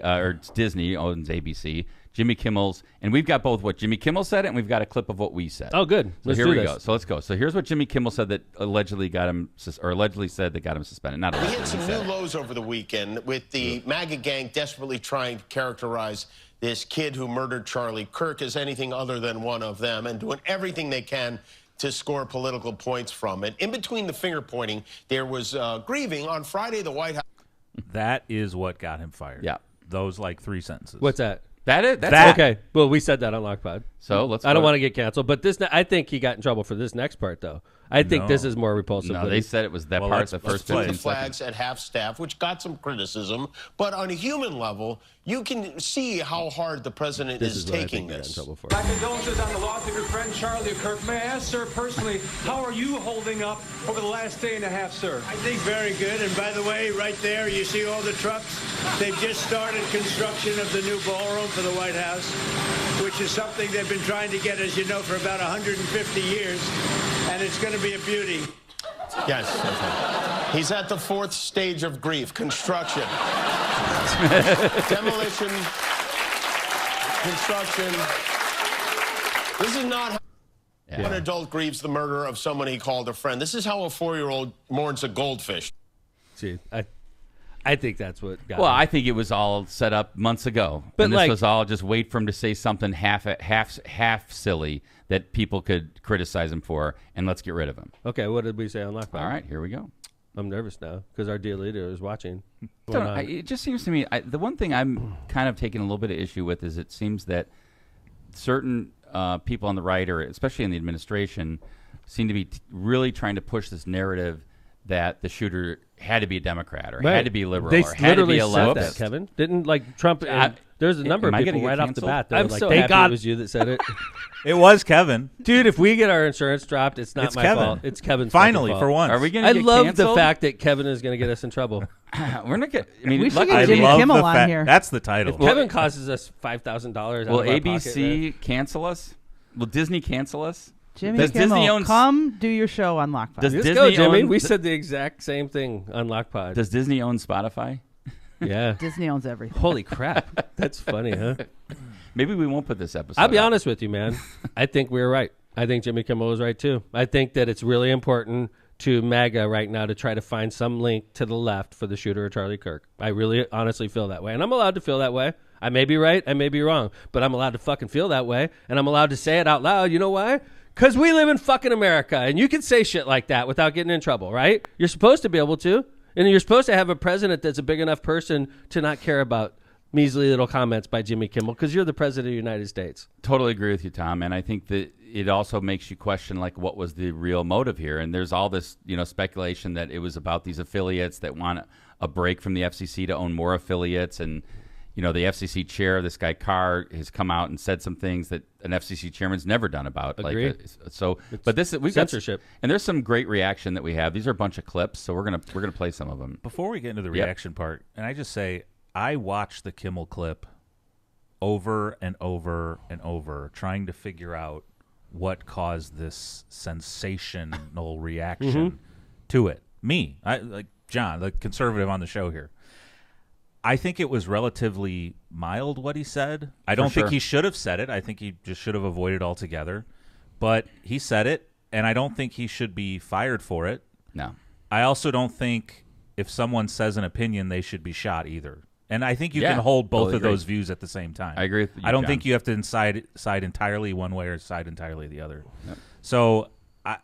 or Disney owns ABC, Jimmy Kimmel's, and we've got both what Jimmy Kimmel said and we've got a clip of what we said. Oh, good. So here we go. So let's go. So here's what Jimmy Kimmel said that allegedly said that got him suspended. Not We allegedly. hit some new lows over the weekend with the MAGA gang desperately trying to characterize this kid who murdered Charlie Kirk as anything other than one of them, and doing everything they can to score political points from it. In between the finger pointing, there was grieving. On Friday, the White House. That is what got him fired. Yeah. Those like 3 sentences. What's that? That's That- Okay. Well, we said that on Lockpod. So let's. I don't want to get canceled, but I think he got in trouble for this next part, though. I think this is more repulsive. No, than they said it was that Well, part. let's- The let's first play it. 15 the flags seconds. at half-staff, which got some criticism. But on a human level, you can see how hard the president this is what I taking think he got in this. trouble for. My condolences on the loss of your friend Charlie Kirk. May I ask, sir, personally, how are you holding up over the last day and a half, sir? I think very good. And by the way, right there, you see all the trucks? They've just started construction of the new ballroom for the White House, which is something they've been trying to get, as you know, for about 150 years. And it's going to be a beauty. Yes. He's at the 4th stage of grief, construction. Demolition, construction. This is not how an adult grieves the murder of someone he called a friend. This is how a 4-year-old mourns a goldfish. See, I think that's what got Well, him. I think it was all set up months ago, But and this like- was all just wait for him to say something half silly that people could criticize him for, and let's get rid of him. Okay, what did we say on Lockpod? All right, here we go. I'm nervous now because our dear leader is watching. It just seems to me the one thing I'm kind of taking a little bit of issue with is it seems that certain people on the right, or especially in the administration, seem to be really trying to push this narrative that the shooter had to be a Democrat or had to be liberal They or had to be a literally said leftist. that, Kevin. Didn't like Trump? There's a number of am I people gonna get right off the canceled? bat. They're I'm like, so thank happy God God. it was you that said it. It was Kevin. Dude, if we get our insurance dropped, it's not It's my Kevin. fault. It's Kevin's Finally, fucking for fault. once. Are we going to I get love canceled? the fact that Kevin is going to get us in trouble. We're not getting. I mean, We should luckily- get I Jimmy love Kimmel the on fact. here. That's the title. Kevin causes us $5,000. will out of our ABC pocket, cancel us? Will Disney cancel us? Jimmy Does Kimmel, Disney own- come do your show on Lockpod. Does man. Disney Let's go, Jimmy. own- We said the exact same thing on Lockpod. Does Disney own Spotify? Yeah. Disney owns everything. Holy crap. That's funny, huh? Maybe we won't put this episode. I'll be up. honest with you, man. I think we were right. I think Jimmy Kimmel was right, too. I think that it's really important to MAGA right now to try to find some link to the left for the shooter of Charlie Kirk. I really honestly feel that way. And I'm allowed to feel that way. I may be right. I may be wrong. But I'm allowed to fucking feel that way. And I'm allowed to say it out loud. You know why? Because we live in fucking America. And you can say shit like that without getting in trouble, right? You're supposed to be able to. And you're supposed to have a president that's a big enough person to not care about measly little comments by Jimmy Kimmel because you're the president of the United States. Totally agree with you, Tom. And I think that it also makes you question, like, what was the real motive here? And there's all this, speculation that it was about these affiliates that want a break from the FCC to own more affiliates. And, the FCC chair, this guy Carr, has come out and said some things that an FCC chairman's never done about. Agree. But this we've censorship. and there's some great reaction that we have. These are a bunch of clips, so we're gonna play some of them. Before we get into the Yep. reaction part, and I just say, I watched the Kimmel clip over and over and over, trying to figure out what caused this sensational reaction to it. Me, like John, the conservative on the show here. I think it was relatively mild what he said. I don't think sure. he should have said it. I think he just should have avoided altogether. But he said it, and I don't think he should be fired for it. No. I also don't think if someone says an opinion, they should be shot either. And I think you Yeah, can hold both totally of agree. those views at the same time. I agree with you, I don't John. think you have to side entirely one way or side entirely the other. Yep. So I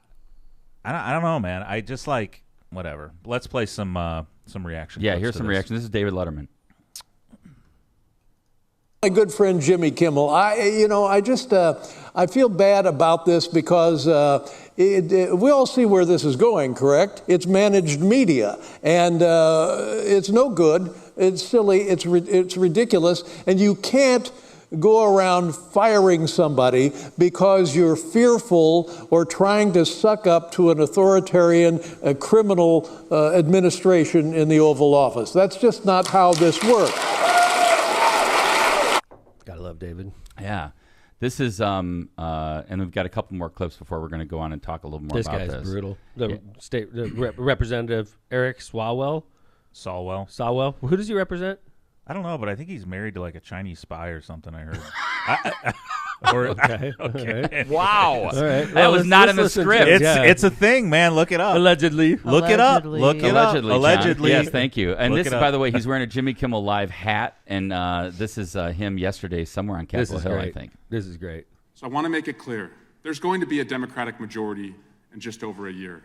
don't know, man. I just like whatever. Let's play some reaction. Yeah, clips here's to some this. reaction. This is David Letterman. My good friend Jimmy Kimmel, I feel bad about this because we all see where this is going, correct? It's managed media, and it's no good. It's silly. It's ridiculous, and you can't go around firing somebody because you're fearful or trying to suck up to an authoritarian criminal administration in the Oval Office. That's just not how this works. Gotta love David. Yeah. This is and we've got a couple more clips before we're going to go on and talk a little more This about guy's this. brutal. The Representative Eric Swalwell. Sawwell. Who does he represent? I don't know, but I think he's married to like a Chinese spy or something. I heard. Okay. Okay. Wow. All right. That was not in the listen to script. it. Yeah. It's a thing, man. Look it up. Allegedly. Look it up. Allegedly. Look it Allegedly, up. John. Allegedly. Yes, thank you. And Look this, it up. by the way, he's wearing a Jimmy Kimmel Live hat, and this is him yesterday somewhere on This Capitol is Hill, great. I think. This is great. So I want to make it clear There's going to be a Democratic majority in just over a year.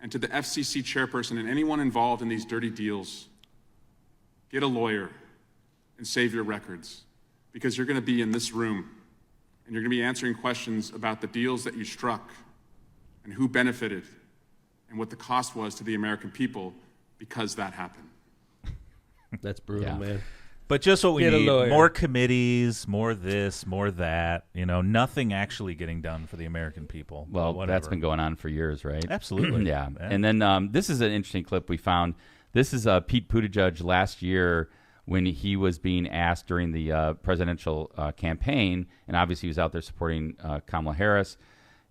And to the FCC chairperson and anyone involved in these dirty deals, get a lawyer and save your records, because you're going to be in this room and you're going to be answering questions about the deals that you struck and who benefited and what the cost was to the American people because that happened. That's brutal, man. But just what we Get a need, lawyer. more committees, more this, more that, nothing actually getting done for the American people. Well, Whatever. that's been going on for years, right? Absolutely. Yeah. And then this is an interesting clip we found. This is Pete Buttigieg last year when he was being asked during the presidential campaign, and obviously he was out there supporting Kamala Harris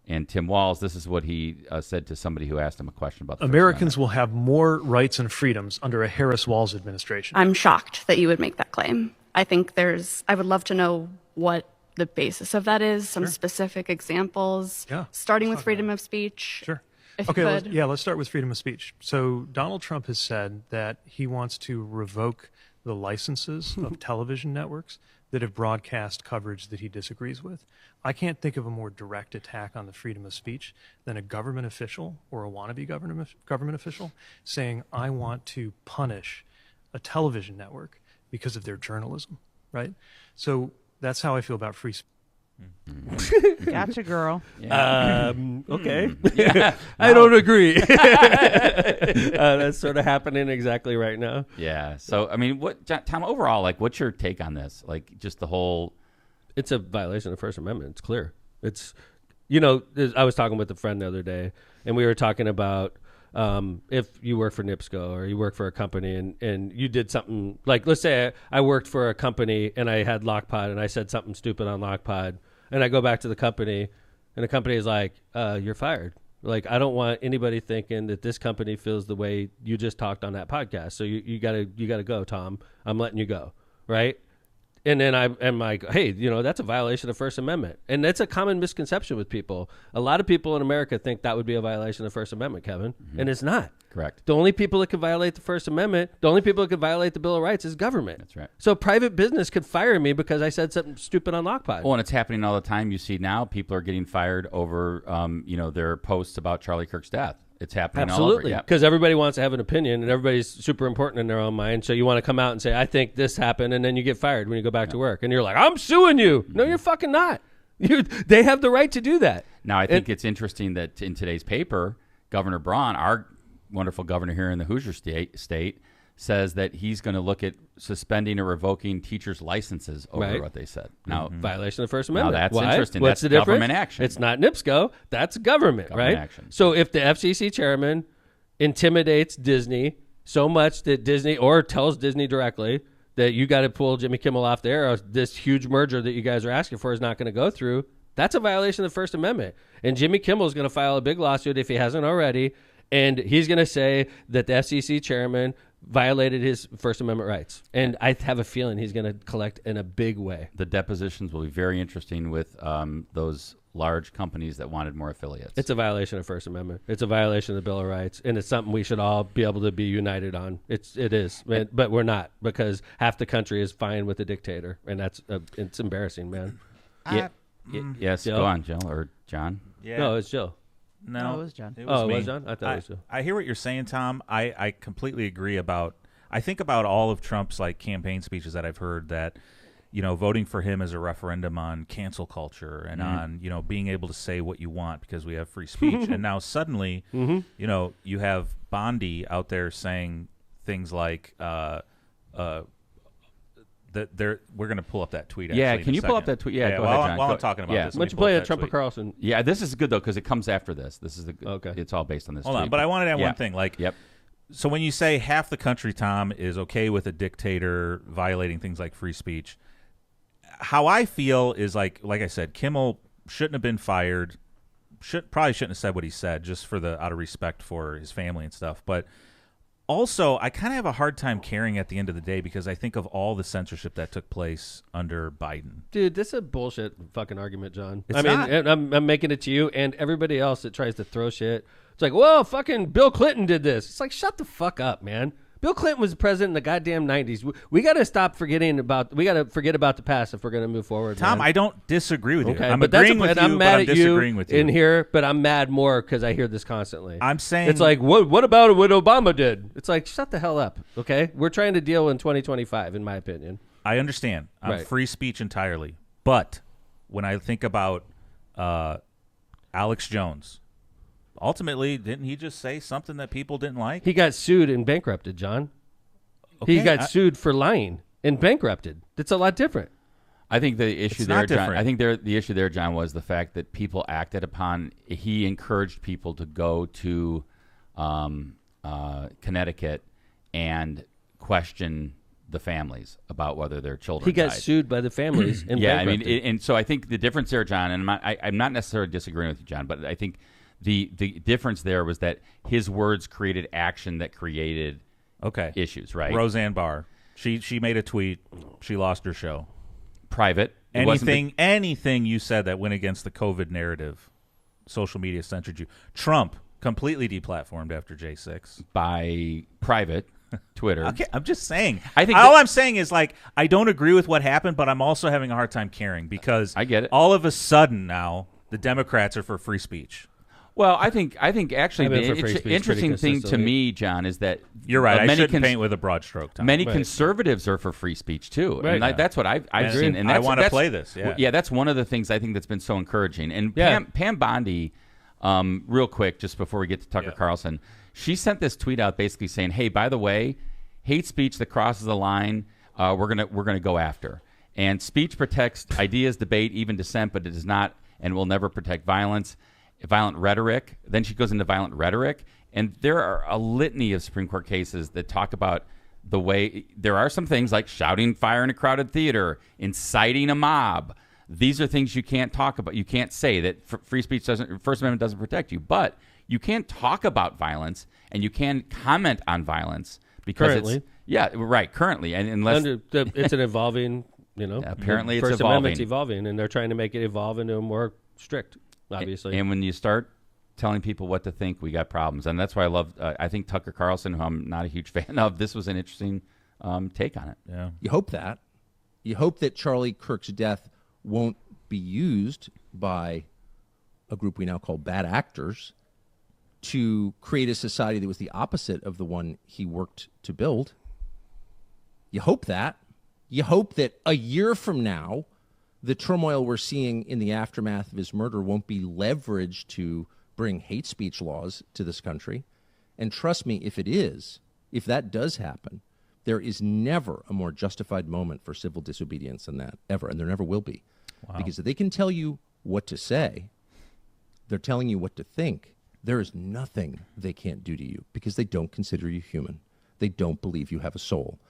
and Tim Walz. This is what he said to somebody who asked him a question about the Americans will have more rights and freedoms under a Harris-Walz administration. I'm shocked that you would make that claim. I think I would love to know what the basis of that is, some specific examples, starting with freedom of speech. Sure. If Okay, you could. let's start with freedom of speech. So Donald Trump has said that he wants to revoke the licenses of television networks that have broadcast coverage that he disagrees with. I can't think of a more direct attack on the freedom of speech than a government official or a wannabe government official saying, I want to punish a television network because of their journalism, right? So that's how I feel about free speech. Gotcha, girl. Okay. I don't agree. That's sort of happening exactly right now. Yeah. So, I mean, Tom, overall, what's your take on this? Just the whole... It's a violation of the First Amendment. It's clear. It's, I was talking with a friend the other day, and we were talking about if you work for NIPSCO or you work for a company and you did something, let's say I worked for a company and I had Lockpod and I said something stupid on Lockpod, and I go back to the company and the company is like, you're fired. I don't want anybody thinking that this company feels the way you just talked on that podcast. So you gotta go, Tom. I'm letting you go. Right. And then I'm like, hey, that's a violation of the First Amendment. And that's a common misconception with people. A lot of people in America think that would be a violation of the First Amendment, Kevin. Mm-hmm. And it's not. Correct. The only people that can violate the First Amendment, the only people that can violate the Bill of Rights is government. That's right. So private business could fire me because I said something stupid on Lockpod. Well, and it's happening all the time. You see now people are getting fired over, their posts about Charlie Kirk's death. It's happening Absolutely, all over. because everybody wants to have an opinion and everybody's super important in their own mind. So you want to come out and say, I think this happened, and then you get fired when you go back to work. And you're like, I'm suing you. No, you're fucking not. They have the right to do that. Now, I think it's interesting that in today's paper, Governor Braun, our wonderful governor here in the Hoosier state, says that he's going to look at suspending or revoking teachers' licenses over what they said. Now, violation of the First Amendment. Now that's Why? interesting. What's that's the difference? Government action. It's not NIPSCO. That's government right? Action. So if the FCC chairman intimidates Disney so much that Disney, or tells Disney directly that you got to pull Jimmy Kimmel off the air, or this huge merger that you guys are asking for is not going to go through, that's a violation of the First Amendment. And Jimmy Kimmel is going to file a big lawsuit if he hasn't already, and he's going to say that the FCC chairman violated his First Amendment rights. And I have a feeling he's going to collect in a big way. The depositions will be very interesting with those large companies that wanted more affiliates. It's a violation of First Amendment. It's a violation of the Bill of Rights, and it's something we should all be able to be united on. It is, but we're not, because half the country is fine with a dictator, and it's embarrassing, man. Yes, Jill? go on, Jill or John. Yeah. No, it's Jill. No, it was John. It was it me. was John? I thought it was Jill. I hear what you're saying, Tom. I completely agree about. I think about all of Trump's campaign speeches that I've heard that, voting for him is a referendum on cancel culture and on being able to say what you want because we have free speech. And now suddenly, you have Bondi out there saying things like. We're going to pull up that tweet. Yeah, actually, can you pull up that tweet? Yeah, go ahead, John. While I'm talking about this, why don't you play a Trump Carlson? Yeah, this is good though because it comes after this. This is okay. It's all based on this. Hold tweet. on, but I wanted to add one thing. Yep. So when you say half the country, Tom, is okay with a dictator violating things like free speech, how I feel is like I said, Kimmel shouldn't have been fired. Probably shouldn't have said what he said, just out of respect for his family and stuff. But also, I kind of have a hard time caring at the end of the day because I think of all the censorship that took place under Biden. Dude, this is a bullshit fucking argument, John. It's not. I'm making it to you and everybody else that tries to throw shit. It's like, well, fucking Bill Clinton did this. It's like, shut the fuck up, man. Bill Clinton was president in the goddamn 90s. We got to stop forgetting about. We got to forget about the past if we're going to move forward. Tom, man. I don't disagree with you. Okay, I'm but agreeing with you, I'm mad but I'm at disagreeing with you in here. But I'm mad more because I hear this constantly. I'm saying it's like, what about what Obama did? It's like, shut the hell up. Okay, we're trying to deal in 2025, in my opinion. I understand. I'm free speech entirely, but when I think about Alex Jones. Ultimately, didn't he just say something that people didn't like? He got sued and bankrupted, John. Okay, he got sued for lying and bankrupted. That's a lot different. I think the issue there, John. different. I think the issue there, John, was the fact that people acted upon. He encouraged people to go to Connecticut and question the families about whether their children He got died. sued by the families and yeah, I mean, bankrupted. and so I think the difference there, John, and I'm not necessarily disagreeing with you, John, but I think the difference there was that his words created action that created issues, right? Roseanne Barr, she made a tweet. She lost her show. Private. Anything you said that went against the COVID narrative, social media censored you. Trump completely deplatformed after J6 by private Twitter. Okay, I'm just saying. I think all I'm saying is, like, I don't agree with what happened, but I'm also having a hard time caring because I get it. All of a sudden now the Democrats are for free speech. Well, I think actually the interesting thing to me, John, is that you're right. I shouldn't paint with a broad stroke, Tom. Many conservatives are for free speech too, right. and that's what I've seen. And I want to play this. Yeah, that's one of the things I think that's been so encouraging. And Pam Bondi, real quick, just before we get to Tucker Carlson, she sent this tweet out basically saying, "Hey, by the way, hate speech that crosses the line, we're gonna go after. And speech protects ideas, debate, even dissent, but it does not and will never protect violence." Violent rhetoric. Then she goes into violent rhetoric, and there are a litany of Supreme Court cases that talk about the way there are some things like shouting fire in a crowded theater, inciting a mob. These are things you can't talk about. You can't say that free speech First Amendment doesn't protect you, but you can talk about violence and you can comment on violence because currently, and unless it's an evolving, apparently it's First evolving. Amendment's evolving, and they're trying to make it evolve into a more strict. Obviously. And when you start telling people what to think, we got problems. And that's why I love, I think Tucker Carlson, who I'm not a huge fan of, this was an interesting take on it. Yeah. You hope that. You hope that Charlie Kirk's death won't be used by a group we now call bad actors to create a society that was the opposite of the one he worked to build. You hope that. You hope that a year from now, the turmoil we're seeing in the aftermath of his murder won't be leveraged to bring hate speech laws to this country. And trust me, if that does happen, there is never a more justified moment for civil disobedience than that, ever. And there never will be. Wow. Because if they can tell you what to say, they're telling you what to think. There is nothing they can't do to you because they don't consider you human. They don't believe you have a soul.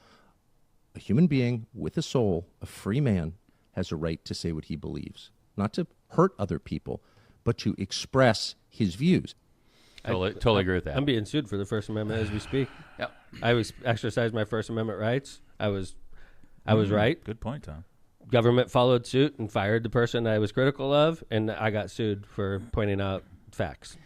A human being with a soul, a free man, has a right to say what he believes, not to hurt other people, but to express his views. Totally agree with that. I'm being sued for the First Amendment as we speak. Yep. I exercised my First Amendment rights. I was right. Good point, Tom. Government followed suit and fired the person I was critical of, and I got sued for pointing out facts.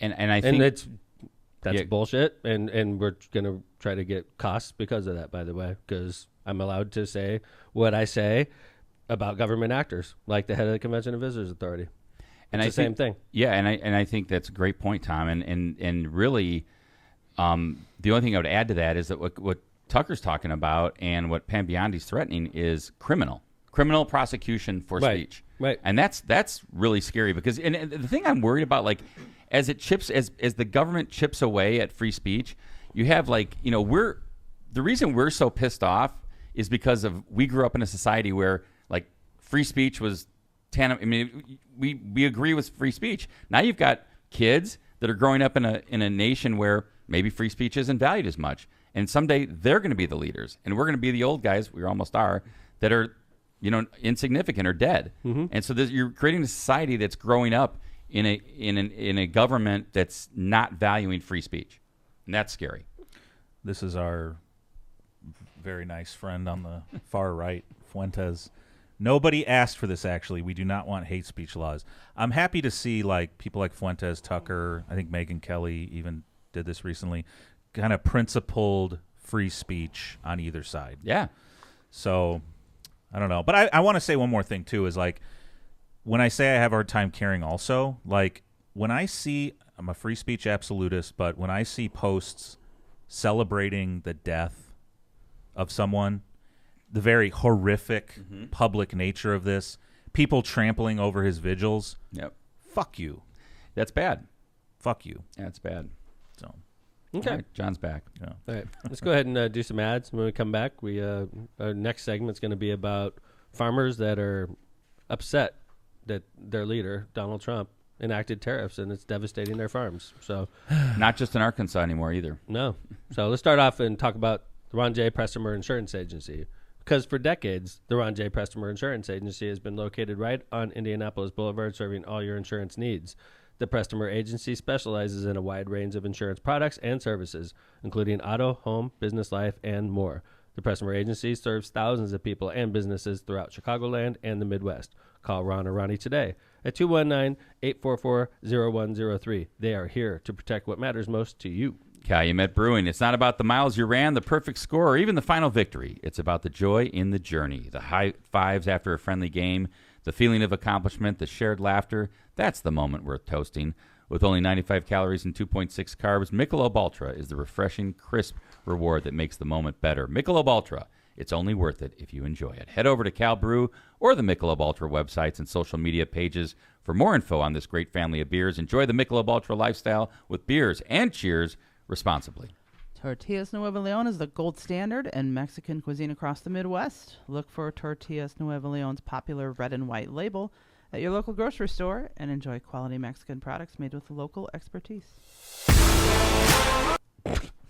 And I think that's bullshit, and we're gonna try to get costs because of that. By the way, because I'm allowed to say what I say about government actors, like the head of the Convention and Visitors Authority. And it's the same thing. Yeah, and I think that's a great point, Tom. And really, the only thing I would add to that is that what Tucker's talking about and what Pam Biondi's threatening is criminal prosecution for speech. Right. And that's really scary because and the thing I'm worried about, like, as the government chips away at free speech, you have the reason we're so pissed off is because we grew up in a society where free speech was we agree with free speech. Now you've got kids that are growing up in a nation where maybe free speech isn't valued as much. And someday they're going to be the leaders, and we're going to be the old guys, we almost are, that are insignificant or dead. Mm-hmm. And so you're creating a society that's growing up in a government that's not valuing free speech. And that's scary. This is our very nice friend on the far right, Fuentes. Nobody asked for this, actually. We do not want hate speech laws. I'm happy to see people like Fuentes, Tucker, I think Megyn Kelly even did this recently, kind of principled free speech on either side. Yeah. So I don't know. But I want to say one more thing, too, is like when I say I have a hard time caring also, like when I see, I'm a free speech absolutist, but when I see posts celebrating the death of someone, the very horrific public nature of this, people trampling over his vigils, fuck you. That's bad. Fuck you. That's bad. So, okay. All right, John's back. Yeah. All right, let's go ahead and do some ads. When we come back, our next segment's going to be about farmers that are upset that their leader, Donald Trump, enacted tariffs, and it's devastating their farms. So, not just in Arkansas anymore either. No. So let's start off and talk about the Ron J. Prestomer Insurance Agency. Because for decades, the Ron J. Prestomer Insurance Agency has been located right on Indianapolis Boulevard, serving all your insurance needs. The Prestomer Agency specializes in a wide range of insurance products and services, including auto, home, business life, and more. The Prestomer Agency serves thousands of people and businesses throughout Chicagoland and the Midwest. Call Ron or Ronnie today at 219-844-0103. They are here to protect what matters most to you. Calumet Brewing. It's not about the miles you ran, the perfect score, or even the final victory. It's about the joy in the journey, the high fives after a friendly game, the feeling of accomplishment, the shared laughter. That's the moment worth toasting. With only 95 calories and 2.6 carbs, Michelob Ultra is the refreshing, crisp reward that makes the moment better. Michelob Ultra. It's only worth it if you enjoy it. Head over to Cal Brew or the Michelob Ultra websites and social media pages for more info on this great family of beers. Enjoy the Michelob Ultra lifestyle with beers and cheers responsibly. Tortillas Nuevo Leon is the gold standard in Mexican cuisine across the Midwest. Look for Tortillas Nuevo Leon's popular red and white label at your local grocery store and enjoy quality Mexican products made with local expertise.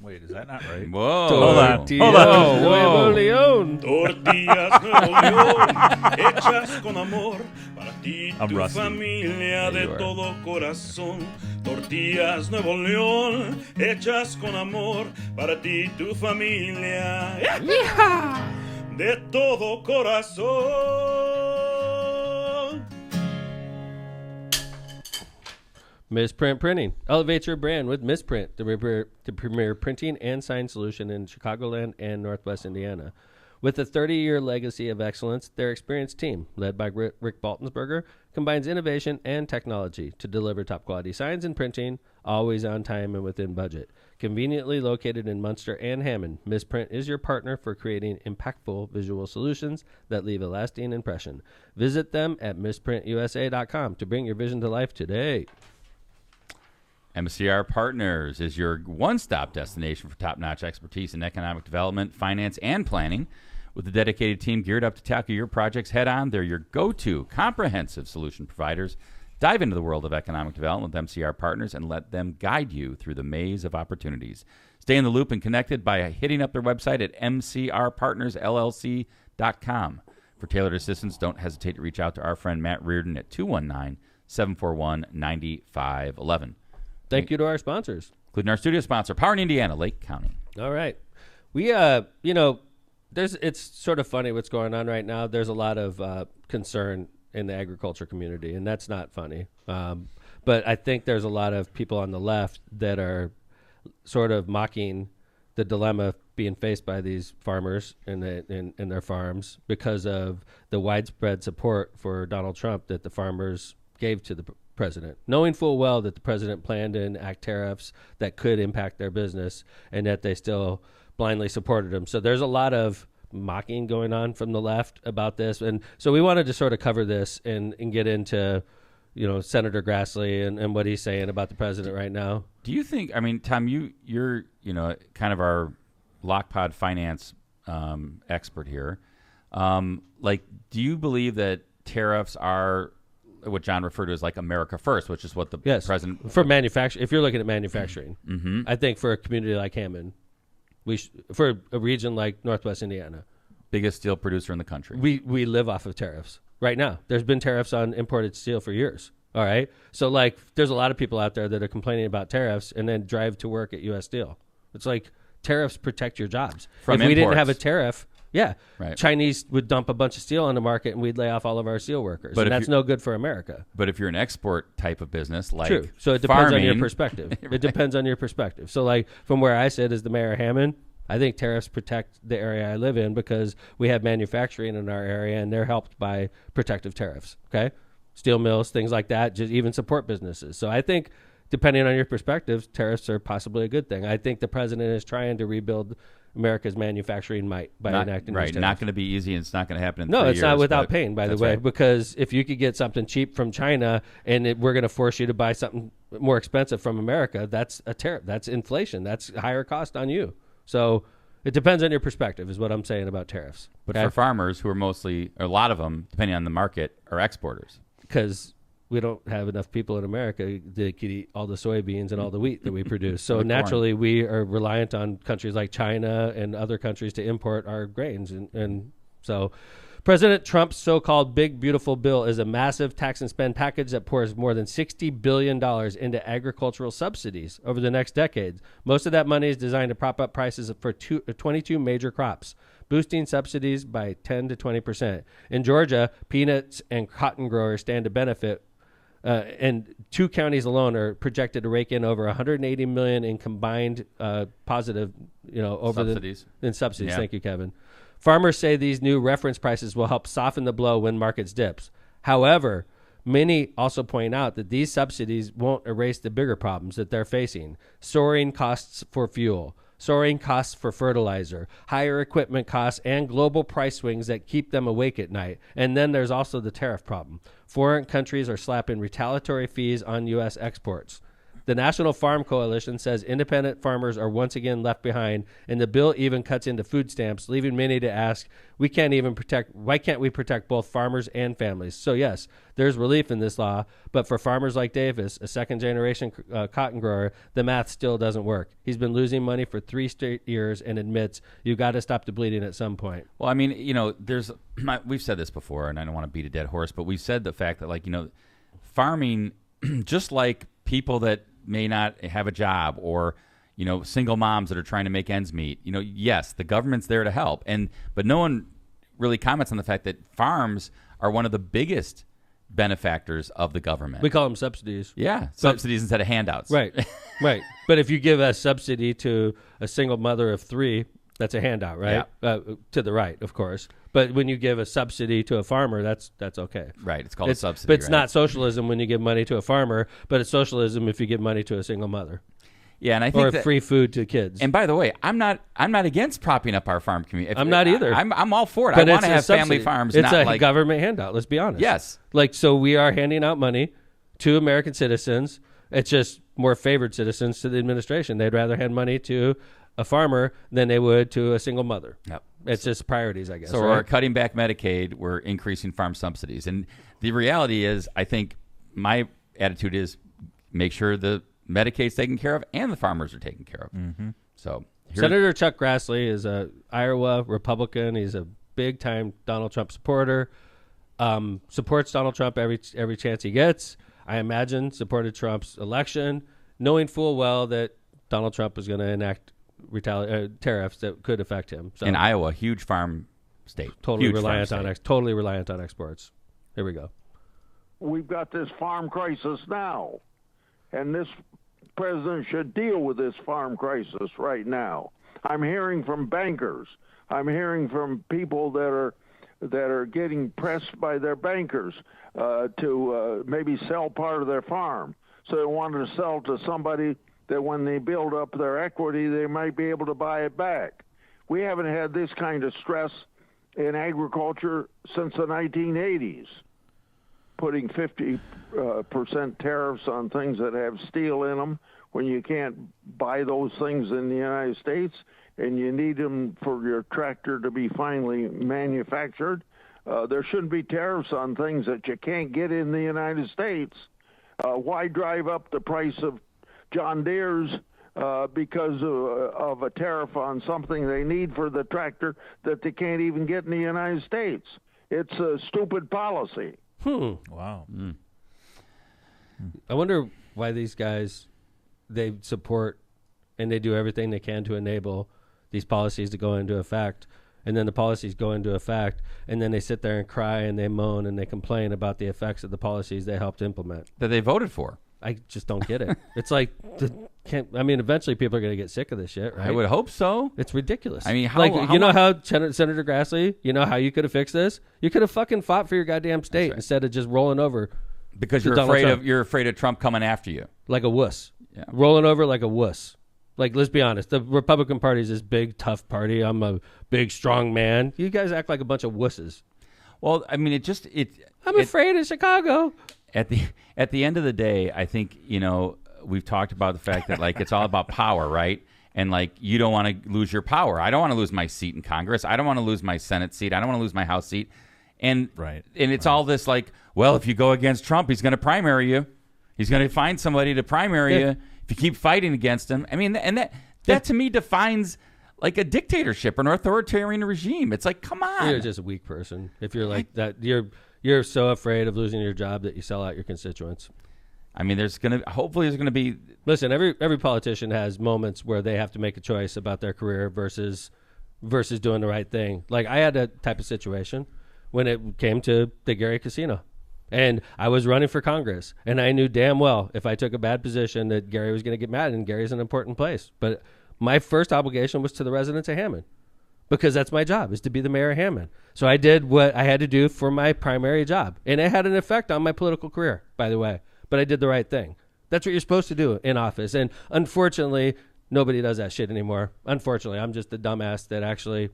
Wait, is that not right? Whoa. Hold on. Nuevo Leon. Tortillas Nuevo León, hechas con amor para ti, I'm tu rusty. familia de todo corazón. Tortillas Nuevo León, hechas con amor para ti, tu familia de todo corazón. Misprint Printing. Elevate your brand with Misprint, the premier printing and sign solution in Chicagoland and Northwest Indiana. With a 30-year legacy of excellence, their experienced team, led by Rick Baltensberger, combines innovation and technology to deliver top-quality signs and printing, always on time and within budget. Conveniently located in Munster and Hammond, Misprint is your partner for creating impactful visual solutions that leave a lasting impression. Visit them at misprintusa.com to bring your vision to life today. MCR Partners is your one-stop destination for top-notch expertise in economic development, finance, and planning. With a dedicated team geared up to tackle your projects head-on, they're your go-to comprehensive solution providers. Dive into the world of economic development with MCR Partners and let them guide you through the maze of opportunities. Stay in the loop and connected by hitting up their website at mcrpartnersllc.com. For tailored assistance, don't hesitate to reach out to our friend Matt Reardon at 219-741-9511. Thank you to our sponsors, including our studio sponsor, Power in Indiana, Lake County. All right. We, it's sort of funny what's going on right now. There's a lot of concern in the agriculture community, and that's not funny. But I think there's a lot of people on the left that are sort of mocking the dilemma being faced by these farmers in their farms because of the widespread support for Donald Trump that the farmers gave to the president, knowing full well that the president planned to enact tariffs that could impact their business and that they still blindly supported him. So there's a lot of mocking going on from the left about this. And so we wanted to sort of cover this and get into, Senator Grassley and what he's saying about the president right now. Do you think, Tom, you're kind of our Lockpod finance expert here. Do you believe that tariffs are what John referred to as like America first, which is what the president for manufacturing. If you're looking at manufacturing, I think for a community like Hammond, for a region like Northwest Indiana, biggest steel producer in the country, we live off of tariffs right now. There's been tariffs on imported steel for years. All right, so there's a lot of people out there that are complaining about tariffs and then drive to work at U.S. Steel. It's like tariffs protect your jobs. If we didn't have a tariff. Yeah, right. Chinese would dump a bunch of steel on the market, and we'd lay off all of our steel workers. But that's no good for America. But if you're an export type of business, like true, so it depends on your perspective. Right. It depends on your perspective. So, from where I sit as the mayor of Hammond, I think tariffs protect the area I live in because we have manufacturing in our area, and they're helped by protective tariffs. Okay, steel mills, things like that, just even support businesses. So I think, depending on your perspective, tariffs are possibly a good thing. I think the president is trying to rebuild America's manufacturing might by enacting these tariffs. Not going to be easy, and it's not going to happen in 3 No, years. it's not without pain, by the way, right. because if you could get something cheap from China and we're going to force you to buy something more expensive from America, that's a tariff. That's inflation. That's higher cost on you. So it depends on your perspective is what I'm saying about tariffs. But for farmers who are mostly, or a lot of them, depending on the market, are exporters. Because we don't have enough people in America that could eat all the soybeans and all the wheat that we produce. So naturally, we are reliant on countries like China and other countries to import our grains. And so President Trump's so-called Big Beautiful Bill is a massive tax and spend package that pours more than $60 billion into agricultural subsidies over the next decade. Most of that money is designed to prop up prices for 22 major crops, boosting subsidies by 10 to 20%. In Georgia, peanuts and cotton growers stand to benefit, and 2 counties alone are projected to rake in over $180 million in combined positive, over subsidies. In subsidies. Yeah. Thank you, Kevin. Farmers say these new reference prices will help soften the blow when markets dips. However, many also point out that these subsidies won't erase the bigger problems that they're facing: soaring costs for fuel, soaring costs for fertilizer, higher equipment costs, and global price swings that keep them awake at night. And then there's also the tariff problem. Foreign countries are slapping retaliatory fees on U.S. exports. The National Farm Coalition says independent farmers are once again left behind, and the bill even cuts into food stamps, leaving many to ask, why can't we protect both farmers and families? So yes, there's relief in this law, but for farmers like Davis, a second-generation cotton grower, the math still doesn't work. He's been losing money for 3 straight years and admits you've got to stop the bleeding at some point. Well, I mean, we've said this before, and I don't want to beat a dead horse, but we've said the fact that, farming, just like people that may not have a job or, single moms that are trying to make ends meet, yes, the government's there to help. But no one really comments on the fact that farms are one of the biggest benefactors of the government. We call them subsidies. Yeah, subsidies instead of handouts. Right, right. But if you give a subsidy to a single mother of 3, that's a handout, right? Yeah. To the right, of course. But when you give a subsidy to a farmer, that's okay. Right. It's called a subsidy. But it's not socialism when you give money to a farmer, but it's socialism if you give money to a single mother. Yeah, and I think free food to kids. And by the way, I'm not against propping up our farm community. I'm not either. I'm all for it. But I want to have family farms. It's not a government handout. Let's be honest. Yes. So we are handing out money to American citizens. It's just more favored citizens to the administration. They'd rather hand money to a farmer than they would to a single mother. Yep. It's just priorities, I guess. So right? we're cutting back Medicaid. We're increasing farm subsidies. And the reality is, I think my attitude is make sure the Medicaid's taken care of and the farmers are taken care of. Mm-hmm. So Senator Chuck Grassley is a Iowa Republican. He's a big-time Donald Trump supporter. Supports Donald Trump every chance he gets. I imagine supported Trump's election, knowing full well that Donald Trump was going to enact tariffs that could affect him. So in Iowa, huge farm state, totally reliant on exports. Here we go. We've got this farm crisis now, and this president should deal with this farm crisis right now. I'm hearing from bankers. I'm hearing from people that are getting pressed by their bankers to maybe sell part of their farm. So they wanted to sell to somebody that when they build up their equity, they might be able to buy it back. We haven't had this kind of stress in agriculture since the 1980s, putting 50% tariffs on things that have steel in them when you can't buy those things in the United States and you need them for your tractor to be finally manufactured. There shouldn't be tariffs on things that you can't get in the United States. Why drive up the price of John Deere's because of a tariff on something they need for the tractor that they can't even get in the United States? It's a stupid policy. Wow. Mm. I wonder why these guys, they support and they do everything they can to enable these policies to go into effect. And then the policies go into effect, and then they sit there and cry and they moan and they complain about the effects of the policies they helped implement. That they voted for. I just don't get it. It's like, eventually people are going to get sick of this shit, right? I would hope so. It's ridiculous. I mean, you know how Senator Grassley, you know how you could have fixed this? You could have fucking fought for your goddamn state instead of just rolling over. Because you're afraid of Trump coming after you. Like a wuss. Yeah. Rolling over like a wuss. Like, let's be honest. The Republican Party is this big, tough party. I'm a big, strong man. You guys act like a bunch of wusses. Well, I mean, I'm afraid of Chicago. At the end of the day, I think, we've talked about the fact that, like, it's all about power, right? And, like, you don't want to lose your power. I don't want to lose my seat in Congress. I don't want to lose my Senate seat. I don't want to lose my House seat. And it's all this, like, well, if you go against Trump, he's going to primary you. He's going to find somebody to primary you if you keep fighting against him. I mean, and that to me defines, like, a dictatorship or an authoritarian regime. It's like, come on. You're just a weak person. If you're like that, you're so afraid of losing your job that you sell out your constituents. I mean, hopefully there's going to be. Listen, every politician has moments where they have to make a choice about their career versus doing the right thing. Like, I had that type of situation when it came to the Gary Casino. And I was running for Congress, and I knew damn well if I took a bad position that Gary was going to get mad, and Gary's an important place. But my first obligation was to the residents of Hammond, because that's my job, is to be the mayor of Hammond. So I did what I had to do for my primary job, and it had an effect on my political career, by the way. But I did the right thing. That's what you're supposed to do in office. And unfortunately, nobody does that shit anymore. Unfortunately, I'm just the dumbass that actually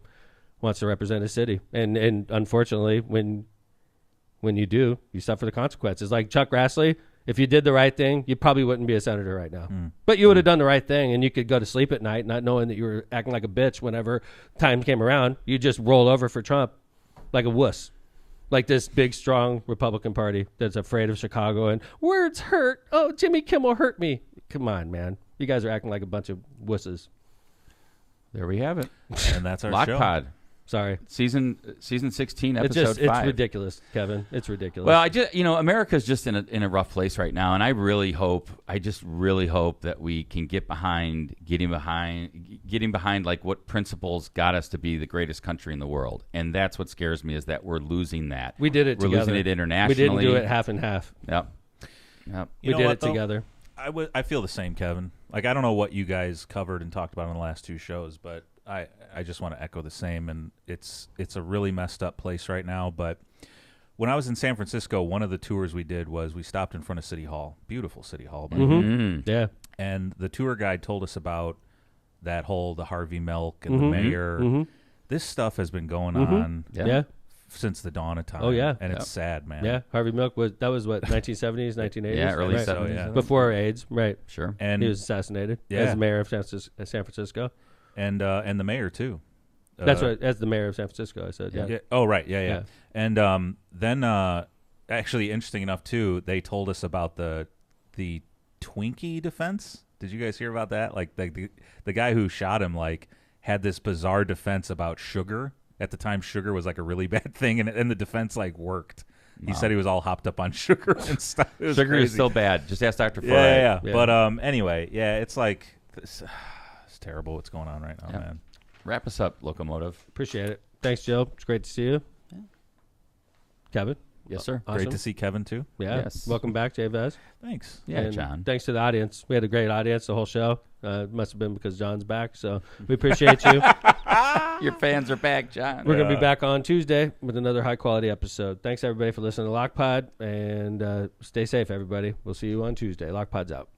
wants to represent a city. And unfortunately, when you do, you suffer the consequences. Like Chuck Grassley, if you did the right thing, you probably wouldn't be a senator right now. But you would have done the right thing, and you could go to sleep at night not knowing that you were acting like a bitch whenever time came around. You just roll over for Trump like a wuss. Like this big, strong Republican Party that's afraid of Chicago and words hurt. Oh, Jimmy Kimmel hurt me. Come on, man. You guys are acting like a bunch of wusses. There we have it. And that's our Lock show. Pod. Sorry. Season 16, episode 5. It's ridiculous, Kevin. It's ridiculous. Well, America's just in a rough place right now, and I just really hope that we can getting behind like what principles got us to be the greatest country in the world. And that's what scares me, is that we're losing that. We did it together. We're losing it internationally. We didn't do it half and half. Yep. We did it together. I feel the same, Kevin. Like, I don't know what you guys covered and talked about on the last two shows, but I just want to echo the same. And it's a really messed up place right now. But when I was in San Francisco, one of the tours we did was we stopped in front of City Hall. Beautiful City Hall. Yeah. And the tour guide told us about the Harvey Milk and the mayor. This stuff has been going on since the dawn of time. Oh, yeah. And it's sad, man. Yeah. Harvey Milk was 1970s, 1980s? Yeah, early right. 70s. Before AIDS, right. Sure. And he was assassinated as mayor of San Francisco. And the mayor, too. That's right. As the mayor of San Francisco, I said. Yeah. Oh, right. Yeah. And then, actually, interesting enough, too, they told us about the Twinkie defense. Did you guys hear about that? Like, the guy who shot him, like, had this bizarre defense about sugar. At the time, sugar was, like, a really bad thing, and the defense, like, worked. He said he was all hopped up on sugar and stuff. Sugar crazy. is still bad. Just ask Dr. Fry. Yeah. But anyway, it's like... It's terrible what's going on right now, man. Wrap us up, Locomotive. Appreciate it. Thanks, Jill. It's great to see you. Yeah. Kevin? Yes, sir. Great to see Kevin, too. Yeah. Yes. Welcome back, Jay Vez. Thanks. Yeah, and John. Thanks to the audience. We had a great audience the whole show. It must have been because John's back, so we appreciate you. Your fans are back, John. We're going to be back on Tuesday with another high-quality episode. Thanks, everybody, for listening to Lock Pod, and stay safe, everybody. We'll see you on Tuesday. Lock Pod's out.